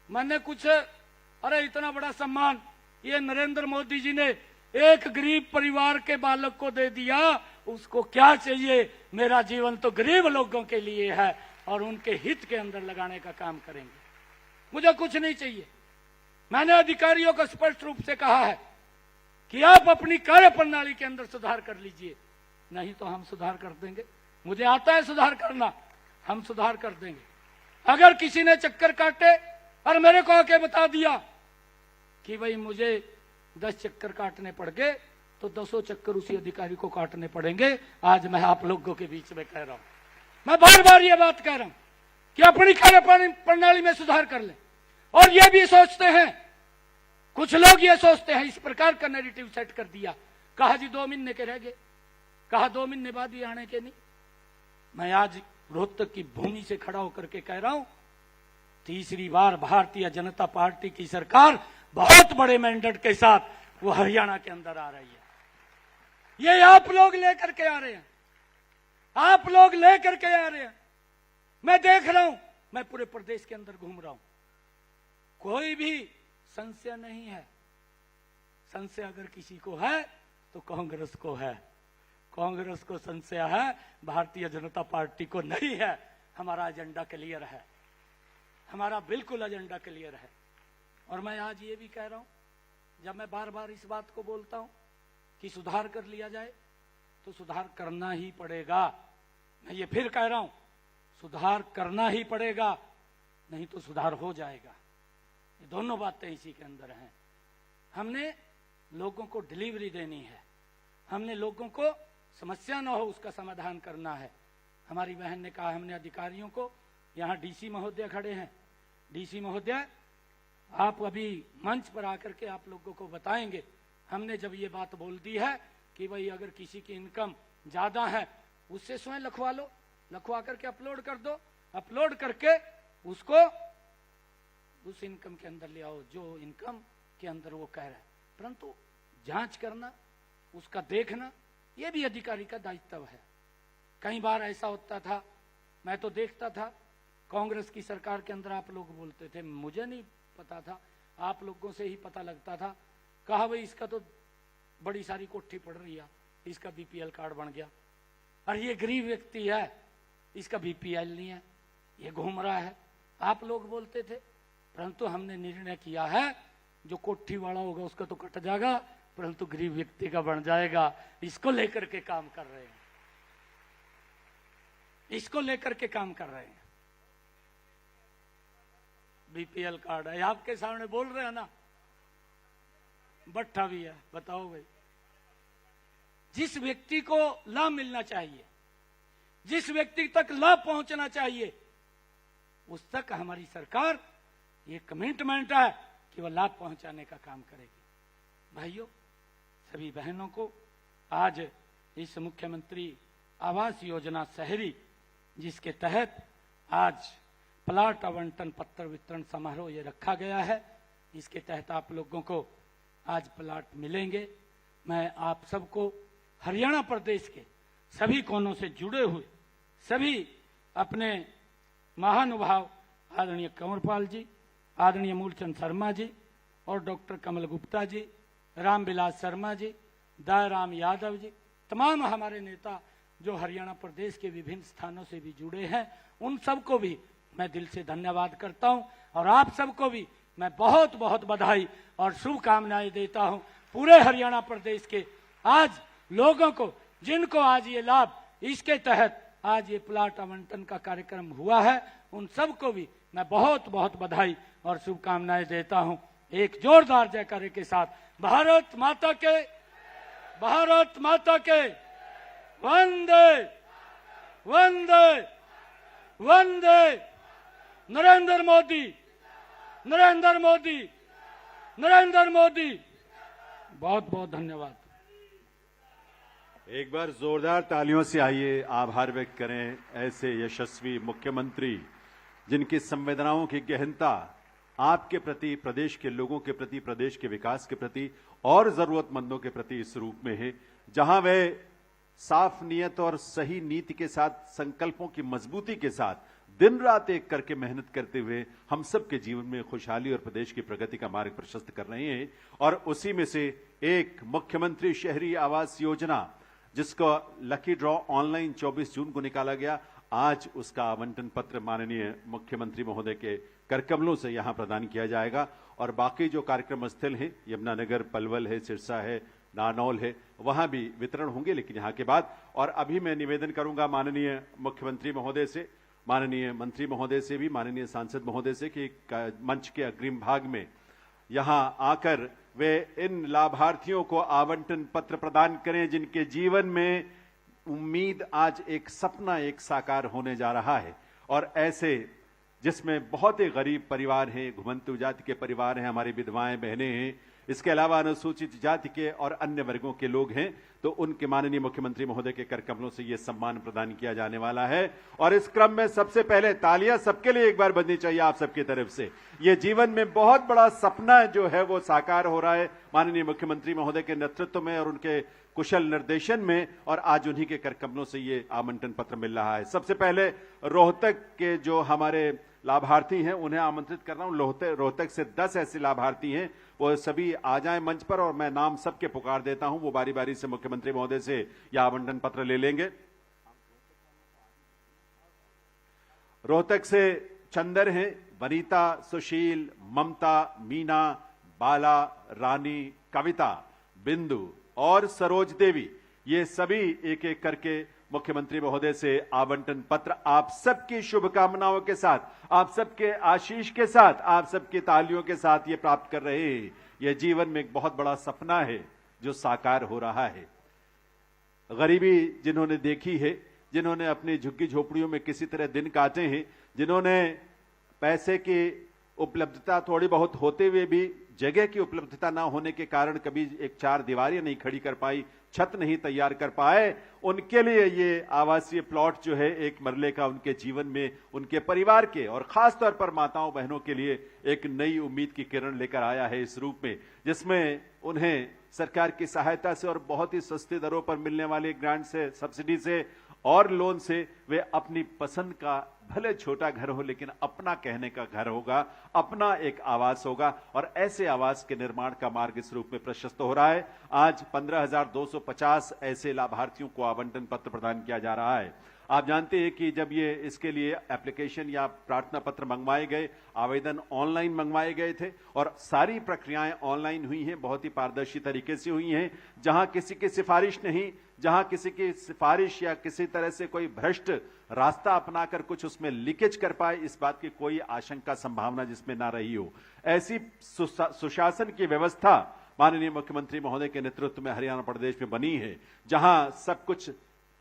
मैंने कुछ अरे इतना बड़ा सम्मान ये नरेंद्र मोदी जी ने एक गरीब परिवार के बालक को दे दिया, उसको क्या चाहिए? मेरा जीवन तो गरीब लोगों के लिए है और उनके हित के अंदर लगाने का काम करेंगे, मुझे कुछ नहीं चाहिए। मैंने अधिकारियों को स्पष्ट रूप से कहा है कि आप अपनी कार्य प्रणाली के अंदर सुधार कर लीजिए, नहीं तो हम सुधार कर देंगे। मुझे आता है सुधार करना, हम सुधार कर देंगे। अगर किसी ने चक्कर काटे और मेरे को आके बता दिया कि भाई मुझे 10 चक्कर काटने पड़ गए, तो 10 चक्कर उसी अधिकारी को काटने पड़ेंगे। आज मैं आप लोगों के बीच में कह रहा हूं, मैं बार बार ये बात कह रहा हूं कि अपनी कार्य प्रणाली में सुधार कर ले। और ये भी सोचते हैं, कुछ लोग ये सोचते हैं, इस प्रकार का नैरेटिव सेट कर दिया, कहा जी 2 महीने के रह गए, कहा 2 महीने बाद भी आने के नहीं। मैं आज रोहतक की भूमि से खड़ा होकर के कह रहा हूं, तीसरी बार भारतीय जनता पार्टी की सरकार बहुत बड़े मैंडेट के साथ वो हरियाणा के अंदर आ रही है। ये आप लोग लेकर के आ रहे हैं, आप लोग लेकर के आ रहे हैं। मैं देख रहा हूं, मैं पूरे प्रदेश के अंदर घूम रहा हूं, कोई भी संशय नहीं है। संशय अगर किसी को है तो कांग्रेस को है। कांग्रेस को संशय है, भारतीय जनता पार्टी को नहीं है। हमारा एजेंडा क्लियर है, हमारा बिल्कुल एजेंडा क्लियर है। और मैं आज ये भी कह रहा हूं, जब मैं बार बार इस बात को बोलता हूं कि सुधार कर लिया जाए, तो सुधार करना ही पड़ेगा। मैं ये फिर कह रहा हूं, सुधार करना ही पड़ेगा, नहीं तो सुधार हो जाएगा। ये दोनों बातें इसी के अंदर हैं। हमने लोगों को डिलीवरी देनी है, हमने लोगों को समस्या ना हो उसका समाधान करना है। हमारी बहन ने कहा, हमने अधिकारियों को, यहाँ डीसी महोदय खड़े हैं, डीसी महोदय आप अभी मंच पर आकर के आप लोगों को बताएंगे। हमने जब ये बात बोल दी है कि भाई अगर किसी की इनकम ज्यादा है उससे स्वयं लिखवा लो, लिखवा करके अपलोड कर दो, अपलोड करके उसको उस इनकम के अंदर ले आओ जो इनकम के अंदर वो कह रहा है। परंतु जांच करना, उसका देखना, ये भी अधिकारी का दायित्व है। कई बार ऐसा होता था, मैं तो देखता था कांग्रेस की सरकार के अंदर, आप लोग बोलते थे, मुझे नहीं पता था, आप लोगों से ही पता लगता था, कहा भाई इसका तो बड़ी सारी कोठी पड़ रही है, इसका बीपीएल कार्ड बन गया, और ये गरीब व्यक्ति है, इसका बीपीएल नहीं है, ये घूम रहा है, आप लोग बोलते थे। परंतु हमने निर्णय किया है, जो कोठी वाला होगा उसका तो कट जाएगा, परंतु गरीब व्यक्ति का बन जाएगा। इसको लेकर के काम कर रहे हैं, इसको लेकर के काम कर रहे हैं। बीपीएल कार्ड है, आपके सामने बोल रहे हैं ना, भट्ठा भी है। बताओ भाई, जिस व्यक्ति को लाभ मिलना चाहिए, जिस व्यक्ति तक लाभ पहुंचना चाहिए, उस तक हमारी सरकार ये कमिटमेंट है कि वह लाभ पहुंचाने का काम करेगी। भाइयों, सभी बहनों को आज इस मुख्यमंत्री आवास योजना शहरी, जिसके तहत आज प्लाट आवंटन पत्र वितरण समारोह ये रखा गया है, इसके तहत आप लोगों को आज प्लाट मिलेंगे। मैं आप सबको हरियाणा प्रदेश के सभी कोनों से जुड़े हुए सभी अपने महानुभाव आदरणीय कंवरपाल जी, आदरणीय मूलचंद शर्मा जी और डॉक्टर कमल गुप्ता जी, रामविलास शर्मा जी, दयाराम यादव जी, तमाम हमारे नेता जो हरियाणा प्रदेश के विभिन्न स्थानों से भी जुड़े हैं, उन सबको भी मैं दिल से धन्यवाद करता हूं। और आप सबको भी मैं बहुत बहुत बधाई और शुभकामनाएं देता हूं। पूरे हरियाणा प्रदेश के आज लोगों को, जिनको आज ये लाभ, इसके तहत आज ये प्लाट आवंटन का कार्यक्रम हुआ है, उन सबको भी मैं बहुत बहुत बधाई और शुभकामनाएं देता हूं। एक जोरदार जयकारे के साथ भारत माता के, भारत माता के, वंदे वंदे वंदे, नरेंद्र मोदी, नरेंद्र मोदी, नरेंद्र मोदी। बहुत बहुत धन्यवाद। एक बार जोरदार तालियों से आइए आभार व्यक्त करें ऐसे यशस्वी मुख्यमंत्री, जिनकी संवेदनाओं की गहनता आपके प्रति, प्रदेश के लोगों के प्रति, प्रदेश के विकास के प्रति और जरूरतमंदों के प्रति इस रूप में है, जहां वे साफ नियत और सही नीति के साथ, संकल्पों की मजबूती के साथ दिन रात एक करके मेहनत करते हुए हम सब के जीवन में खुशहाली और प्रदेश की प्रगति का मार्ग प्रशस्त कर रहे हैं। और उसी में से एक मुख्यमंत्री शहरी आवास योजना, जिसको लकी ड्रॉ ऑनलाइन 24 जून को निकाला गया, आज उसका आवंटन पत्र माननीय मुख्यमंत्री महोदय के करकमलों से यहां प्रदान किया जाएगा। और बाकी जो कार्यक्रम स्थल हैं, यमुनानगर, पलवल है, सिरसा है, नारनौल है, वहां भी वितरण होंगे, लेकिन यहां के बाद। और अभी मैं निवेदन करूंगा माननीय मुख्यमंत्री महोदय से, माननीय मंत्री महोदय से भी, माननीय सांसद महोदय से कि मंच के अग्रिम भाग में यहां आकर वे इन लाभार्थियों को आवंटन पत्र प्रदान करें, जिनके जीवन में उम्मीद आज एक सपना एक साकार होने जा रहा है। और ऐसे जिसमें बहुत ही गरीब परिवार हैं, घुमंतु जाति के परिवार हैं, हमारी विधवाएं बहनें हैं, इसके अलावा अनुसूचित जाति के और अन्य वर्गों के लोग हैं तो उनके माननीय मुख्यमंत्री महोदय के कर कमलों से यह सम्मान प्रदान किया जाने वाला है। और इस क्रम में सबसे पहले तालियां सबके लिए एक बार बजनी चाहिए आप सबकी तरफ से। यह जीवन में बहुत बड़ा सपना जो है वो साकार हो रहा है माननीय मुख्यमंत्री महोदय के नेतृत्व में और उनके कुशल निर्देशन में, और आज उन्हीं के कर कमलों से ये आवंटन पत्र मिल रहा है। सबसे पहले रोहतक के जो हमारे लाभार्थी हैं उन्हें आमंत्रित कर रहा हूं। रोहतक से 10 ऐसे लाभार्थी हैं, वो सभी आ जाएं मंच पर और मैं नाम सबके पुकार देता हूं। वो बारी बारी से मुख्यमंत्री महोदय से यह आवंटन पत्र ले लेंगे। रोहतक से चंदर हैं, वनीता, सुशील, ममता, मीना, बाला, रानी, कविता, बिंदु और सरोज देवी, ये सभी एक एक करके मुख्यमंत्री महोदय से आवंटन पत्र आप सबकी शुभकामनाओं के साथ, आप सबके आशीष के साथ, आप सबकी तालियों के साथ ये प्राप्त कर रहे हैं। यह जीवन में एक बहुत बड़ा सपना है जो साकार हो रहा है। गरीबी जिन्होंने देखी है, जिन्होंने अपनी झुग्गी झोपड़ियों में किसी तरह दिन काटे हैं, जिन्होंने पैसे की उपलब्धता थोड़ी बहुत होते हुए भी जगह की उपलब्धता ना होने के कारण कभी एक चार दीवारें नहीं खड़ी कर पाई, छत नहीं तैयार कर पाए, उनके लिए ये आवासीय प्लॉट जो है एक मरले का उनके जीवन में, उनके परिवार के और खास तौर पर माताओं बहनों के लिए एक नई उम्मीद की किरण लेकर आया है इस रूप में, जिसमें उन्हें सरकार की सहायता से और बहुत ही सस्ती दरों पर मिलने वाले ग्रांट से, सब्सिडी से और लोन से वे अपनी पसंद का भले छोटा घर हो लेकिन अपना कहने का घर होगा, अपना एक आवास होगा और ऐसे आवास के निर्माण का मार्ग इस रूप में प्रशस्त हो रहा है। आज 15,250 ऐसे लाभार्थियों को आवंटन पत्र प्रदान किया जा रहा है। आप जानते हैं कि जब ये इसके लिए एप्लीकेशन या प्रार्थना पत्र मंगवाए गए, आवेदन ऑनलाइन मंगवाए गए थे और सारी प्रक्रियाएं ऑनलाइन हुई हैं, बहुत ही पारदर्शी तरीके से हुई हैं। जहां किसी की सिफारिश नहीं, जहां किसी की सिफारिश या किसी तरह से कोई भ्रष्ट रास्ता अपनाकर कुछ उसमें लीकेज कर पाए, इस बात की कोई आशंका संभावना जिसमें ना रही हो, ऐसी सुशासन की व्यवस्था माननीय मुख्यमंत्री महोदय के नेतृत्व में हरियाणा प्रदेश में बनी है, जहां सब कुछ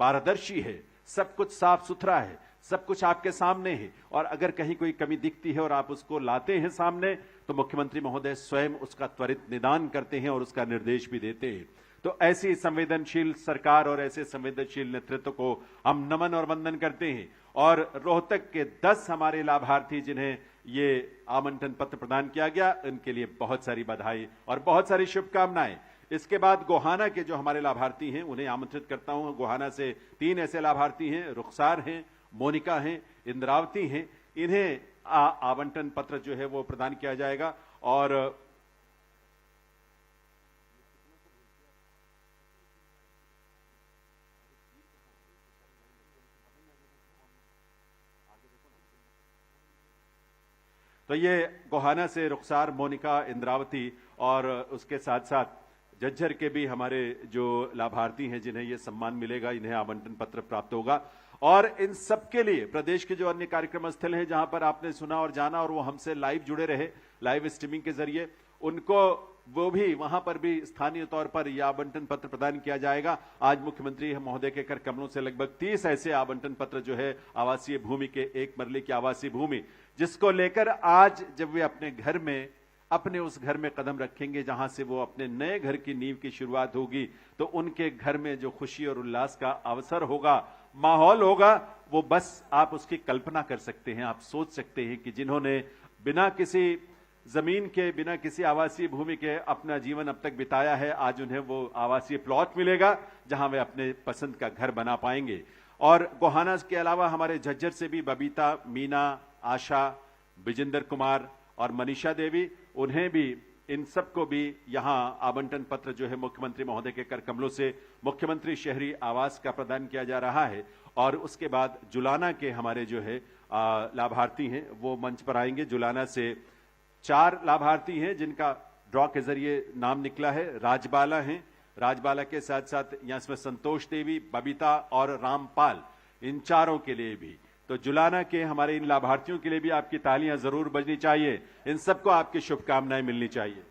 पारदर्शी है, सब कुछ साफ सुथरा है, सब कुछ आपके सामने है और अगर कहीं कोई कमी दिखती है और आप उसको लाते हैं सामने तो मुख्यमंत्री महोदय स्वयं उसका त्वरित निदान करते हैं और उसका निर्देश भी देते हैं। तो ऐसी संवेदनशील सरकार और ऐसे संवेदनशील नेतृत्व को हम नमन और वंदन करते हैं। और रोहतक के 10 हमारे लाभार्थी जिन्हें ये आवंटन पत्र प्रदान किया गया, उनके लिए बहुत सारी बधाई और बहुत सारी शुभकामनाएं। इसके बाद गोहाना के जो हमारे लाभार्थी हैं उन्हें आमंत्रित करता हूं। गोहाना से 3 ऐसे लाभार्थी हैं, रुखसार हैं, मोनिका हैं, इंद्रावती हैं। इन्हें आवंटन पत्र जो है वो प्रदान किया जाएगा। और तो ये गोहाना से रुखसार, मोनिका, इंद्रावती और उसके साथ साथ झज्जर के भी हमारे जो लाभार्थी हैं जिन्हें ये सम्मान मिलेगा, इन्हें आवंटन पत्र प्राप्त होगा। और इन सबके लिए प्रदेश के जो अन्य कार्यक्रम स्थल हैं जहां पर आपने सुना और जाना और वो हमसे लाइव जुड़े रहे, लाइव स्ट्रीमिंग के जरिए, उनको वो भी वहां पर भी स्थानीय तौर पर यह आवंटन पत्र प्रदान किया जाएगा। आज मुख्यमंत्री महोदय के कर कमलों से लगभग 30 ऐसे आवंटन पत्र जो है आवासीय भूमि के, एक मरले की आवासीय भूमि, जिसको लेकर आज जब वे अपने घर में, अपने उस घर में कदम रखेंगे जहां से वो अपने नए घर की नींव की शुरुआत होगी, तो उनके घर में जो खुशी और उल्लास का अवसर होगा, माहौल होगा, वो बस आप उसकी कल्पना कर सकते हैं। आप सोच सकते हैं कि जिन्होंने बिना किसी जमीन के, बिना किसी आवासीय भूमि के अपना जीवन अब तक बिताया है, आज उन्हें वो आवासीय प्लॉट मिलेगा जहां वे अपने पसंद का घर बना पाएंगे। और गोहाना के अलावा हमारे झज्जर से भी बबीता, मीना, आशा, विजेंद्र कुमार और मनीषा देवी, उन्हें भी, इन सबको भी यहां आवंटन पत्र जो है मुख्यमंत्री महोदय के कर कमलों से मुख्यमंत्री शहरी आवास का प्रदान किया जा रहा है। और उसके बाद जुलाना के हमारे जो है लाभार्थी हैं वो मंच पर आएंगे। जुलाना से 4 लाभार्थी हैं जिनका ड्रॉ के जरिए नाम निकला है। राजबाला हैं, राजबाला के साथ साथ यहां इसमें संतोष देवी, बबीता और रामपाल, इन चारों के लिए भी। तो जुलाना के हमारे इन लाभार्थियों के लिए भी आपकी तालियां जरूर बजनी चाहिए, इन सबको आपकी शुभकामनाएं मिलनी चाहिए।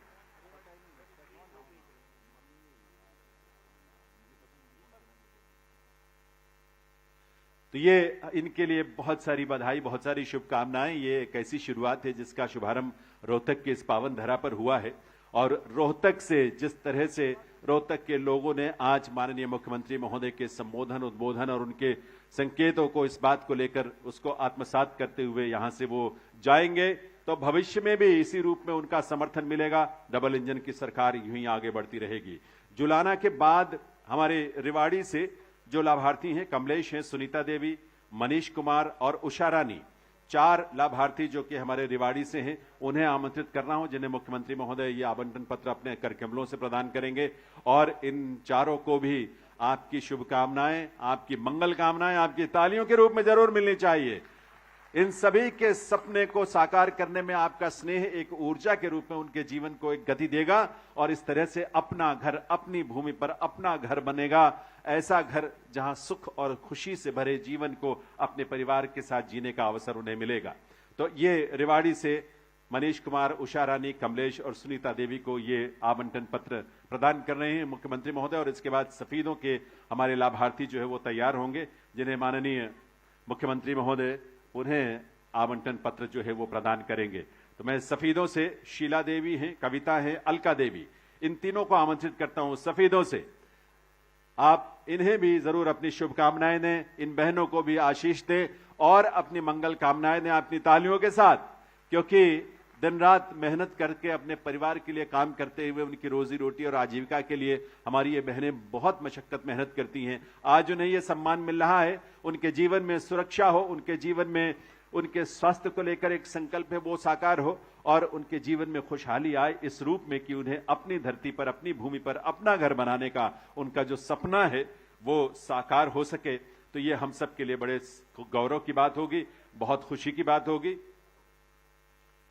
तो ये इनके लिए बहुत सारी बधाई, बहुत सारी शुभकामनाएं। ये एक ऐसी शुरुआत है जिसका शुभारंभ रोहतक के इस पावन धरा पर हुआ है और रोहतक से जिस तरह से रोहतक के लोगों ने आज माननीय मुख्यमंत्री महोदय के संबोधन, उद्बोधन और उनके संकेतों को, इस बात को लेकर उसको आत्मसात करते हुए यहां से वो जाएंगे, तो भविष्य में भी इसी रूप में उनका समर्थन मिलेगा। डबल इंजन की सरकार यूं ही आगे बढ़ती रहेगी। जुलाना के बाद हमारे रेवाड़ी से जो लाभार्थी हैं, कमलेश हैं, सुनीता देवी, मनीष कुमार और उषा रानी, 4 लाभार्थी जो कि हमारे रेवाड़ी से हैं, उन्हें आमंत्रित करना हो, जिन्हें मुख्यमंत्री महोदय ये आवंटन पत्र अपने कर कमलों से प्रदान करेंगे। और इन चारों को भी आपकी शुभकामनाएं, आपकी मंगल कामनाएं, आपकी तालियों के रूप में जरूर मिलनी चाहिए। इन सभी के सपने को साकार करने में आपका स्नेह एक ऊर्जा के रूप में उनके जीवन को एक गति देगा और इस तरह से अपना घर, अपनी भूमि पर अपना घर बनेगा, ऐसा घर जहां सुख और खुशी से भरे जीवन को अपने परिवार के साथ जीने का अवसर उन्हें मिलेगा। तो ये रेवाड़ी से मनीष कुमार, उषा रानी, कमलेश और सुनीता देवी को ये आवंटन पत्र प्रदान कर रहे हैं मुख्यमंत्री महोदय। और इसके बाद सफीदों के हमारे लाभार्थी जो है वो तैयार होंगे, जिन्हें माननीय मुख्यमंत्री महोदय उन्हें आवंटन पत्र जो है वो प्रदान करेंगे। तो मैं सफीदों से शीला देवी हैं, कविता है, अलका देवी, इन तीनों को आमंत्रित करता हूं। सफीदों से आप इन्हें भी जरूर अपनी शुभकामनाएं दें, इन बहनों को भी आशीष दें और अपनी मंगल कामनाएं दें अपनी तालियों के साथ, क्योंकि दिन रात मेहनत करके अपने परिवार के लिए काम करते हुए उनकी रोजी रोटी और आजीविका के लिए हमारी ये बहनें बहुत मशक्कत मेहनत करती हैं। आज उन्हें ये सम्मान मिल रहा है, उनके जीवन में सुरक्षा हो, उनके जीवन में उनके स्वास्थ्य को लेकर एक संकल्प है वो साकार हो और उनके जीवन में खुशहाली आए इस रूप में कि उन्हें अपनी धरती पर, अपनी भूमि पर अपना घर बनाने का उनका जो सपना है वो साकार हो सके। तो ये हम सब के लिए बड़े गौरव की बात होगी, बहुत खुशी की बात होगी।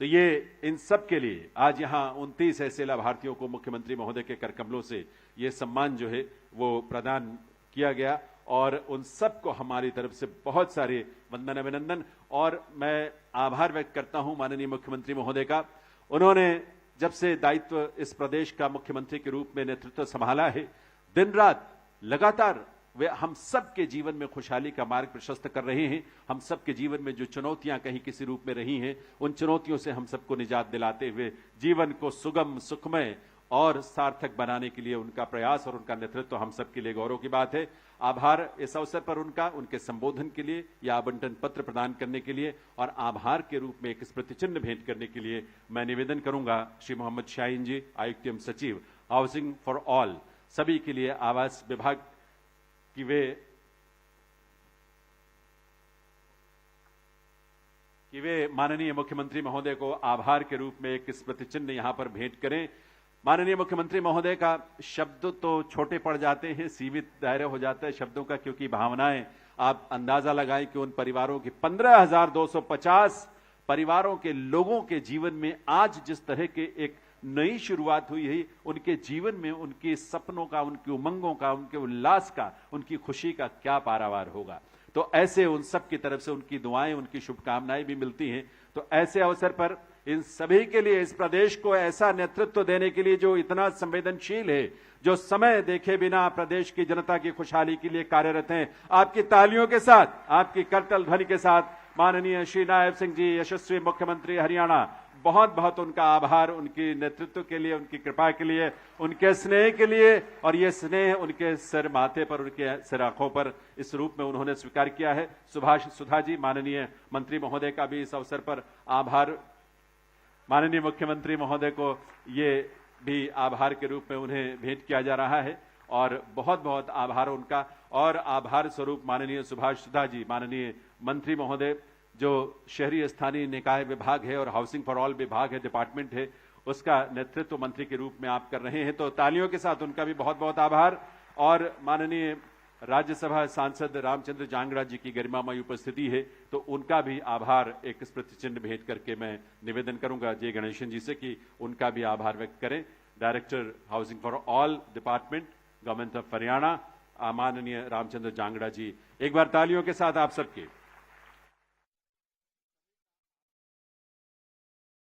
तो ये इन सब के लिए आज यहां 29 ऐसे लाभार्थियों को मुख्यमंत्री महोदय के करकमलों से ये सम्मान जो है वो प्रदान किया गया और उन सबको हमारी तरफ से बहुत सारे वंदन, अभिनंदन और मैं आभार व्यक्त करता हूं माननीय मुख्यमंत्री महोदय का। उन्होंने जब से दायित्व इस प्रदेश का मुख्यमंत्री के रूप में नेतृत्व संभाला है, दिन रात लगातार वे हम सब के जीवन में खुशहाली का मार्ग प्रशस्त कर रहे हैं। हम सब के जीवन में जो चुनौतियां कहीं किसी रूप में रही हैं, उन चुनौतियों से हम सबको निजात दिलाते हुए जीवन को सुगम, सुखमय और सार्थक बनाने के लिए उनका प्रयास और उनका नेतृत्व हम सब के लिए गौरव की बात है। आभार इस अवसर पर उनका, उनके संबोधन के लिए या आवंटन पत्र प्रदान करने के लिए और आभार के रूप में एक स्मृति चिन्ह भेंट करने के लिए मैं निवेदन करूंगा श्री मोहम्मद शाहीन जी, आयुक्त एवं सचिव, हाउसिंग फॉर ऑल, सभी के लिए आवास विभाग कि वे माननीय मुख्यमंत्री महोदय को आभार के रूप में एक स्मृति चिन्ह यहां पर भेंट करें। माननीय मुख्यमंत्री महोदय का शब्द तो छोटे पड़ जाते हैं, सीमित दायरा हो जाता है शब्दों का, क्योंकि भावनाएं आप अंदाजा लगाएं कि उन परिवारों के 15,250 परिवारों के लोगों के जीवन में आज जिस तरह के एक नई शुरुआत हुई है, उनके जीवन में उनके सपनों का, उनकी उमंगों का, उनके उल्लास का, उनकी खुशी का क्या पारावार होगा। तो ऐसे उन सब की तरफ से उनकी दुआएं, उनकी शुभकामनाएं भी मिलती हैं। तो ऐसे अवसर पर इन सभी के लिए, इस प्रदेश को ऐसा नेतृत्व देने के लिए जो इतना संवेदनशील है, जो समय देखे बिना प्रदेश की जनता की खुशहाली के लिए कार्यरत हैं, आपकी तालियों के साथ, आपकी करतल ध्वनि के साथ माननीय श्री नायब सिंह जी, यशस्वी मुख्यमंत्री हरियाणा, बहुत बहुत उनका आभार, उनकी नेतृत्व के लिए, उनकी कृपा के लिए, उनके स्नेह के लिए। और ये स्नेह उनके सिर माथे पर, उनके सिर आंखों पर इस रूप में उन्होंने स्वीकार किया है। सुभाष सुधा जी, माननीय मंत्री महोदय का भी इस अवसर पर आभार, माननीय मुख्यमंत्री महोदय को ये भी आभार के रूप में उन्हें भेंट किया जा रहा है और बहुत बहुत आभार उनका। और आभार स्वरूप माननीय सुभाष सुधा जी, माननीय मंत्री महोदय, जो शहरी स्थानीय निकाय विभाग है और हाउसिंग फॉर ऑल विभाग है, डिपार्टमेंट है, उसका नेतृत्व मंत्री के रूप में आप कर रहे हैं। तो तालियों के साथ उनका भी बहुत बहुत आभार। और माननीय राज्यसभा सांसद रामचंद्र जांगड़ा जी की गरिमामय उपस्थिति है, तो उनका भी आभार एक स्मृति चिन्ह भेंट करके मैं निवेदन करूंगा जय गणेशन जी से कि उनका भी आभार व्यक्त करें। Director housing for all department, government of Haryana, माननीय रामचंद्र जांगड़ा जी, एक बार तालियों के साथ आप सबके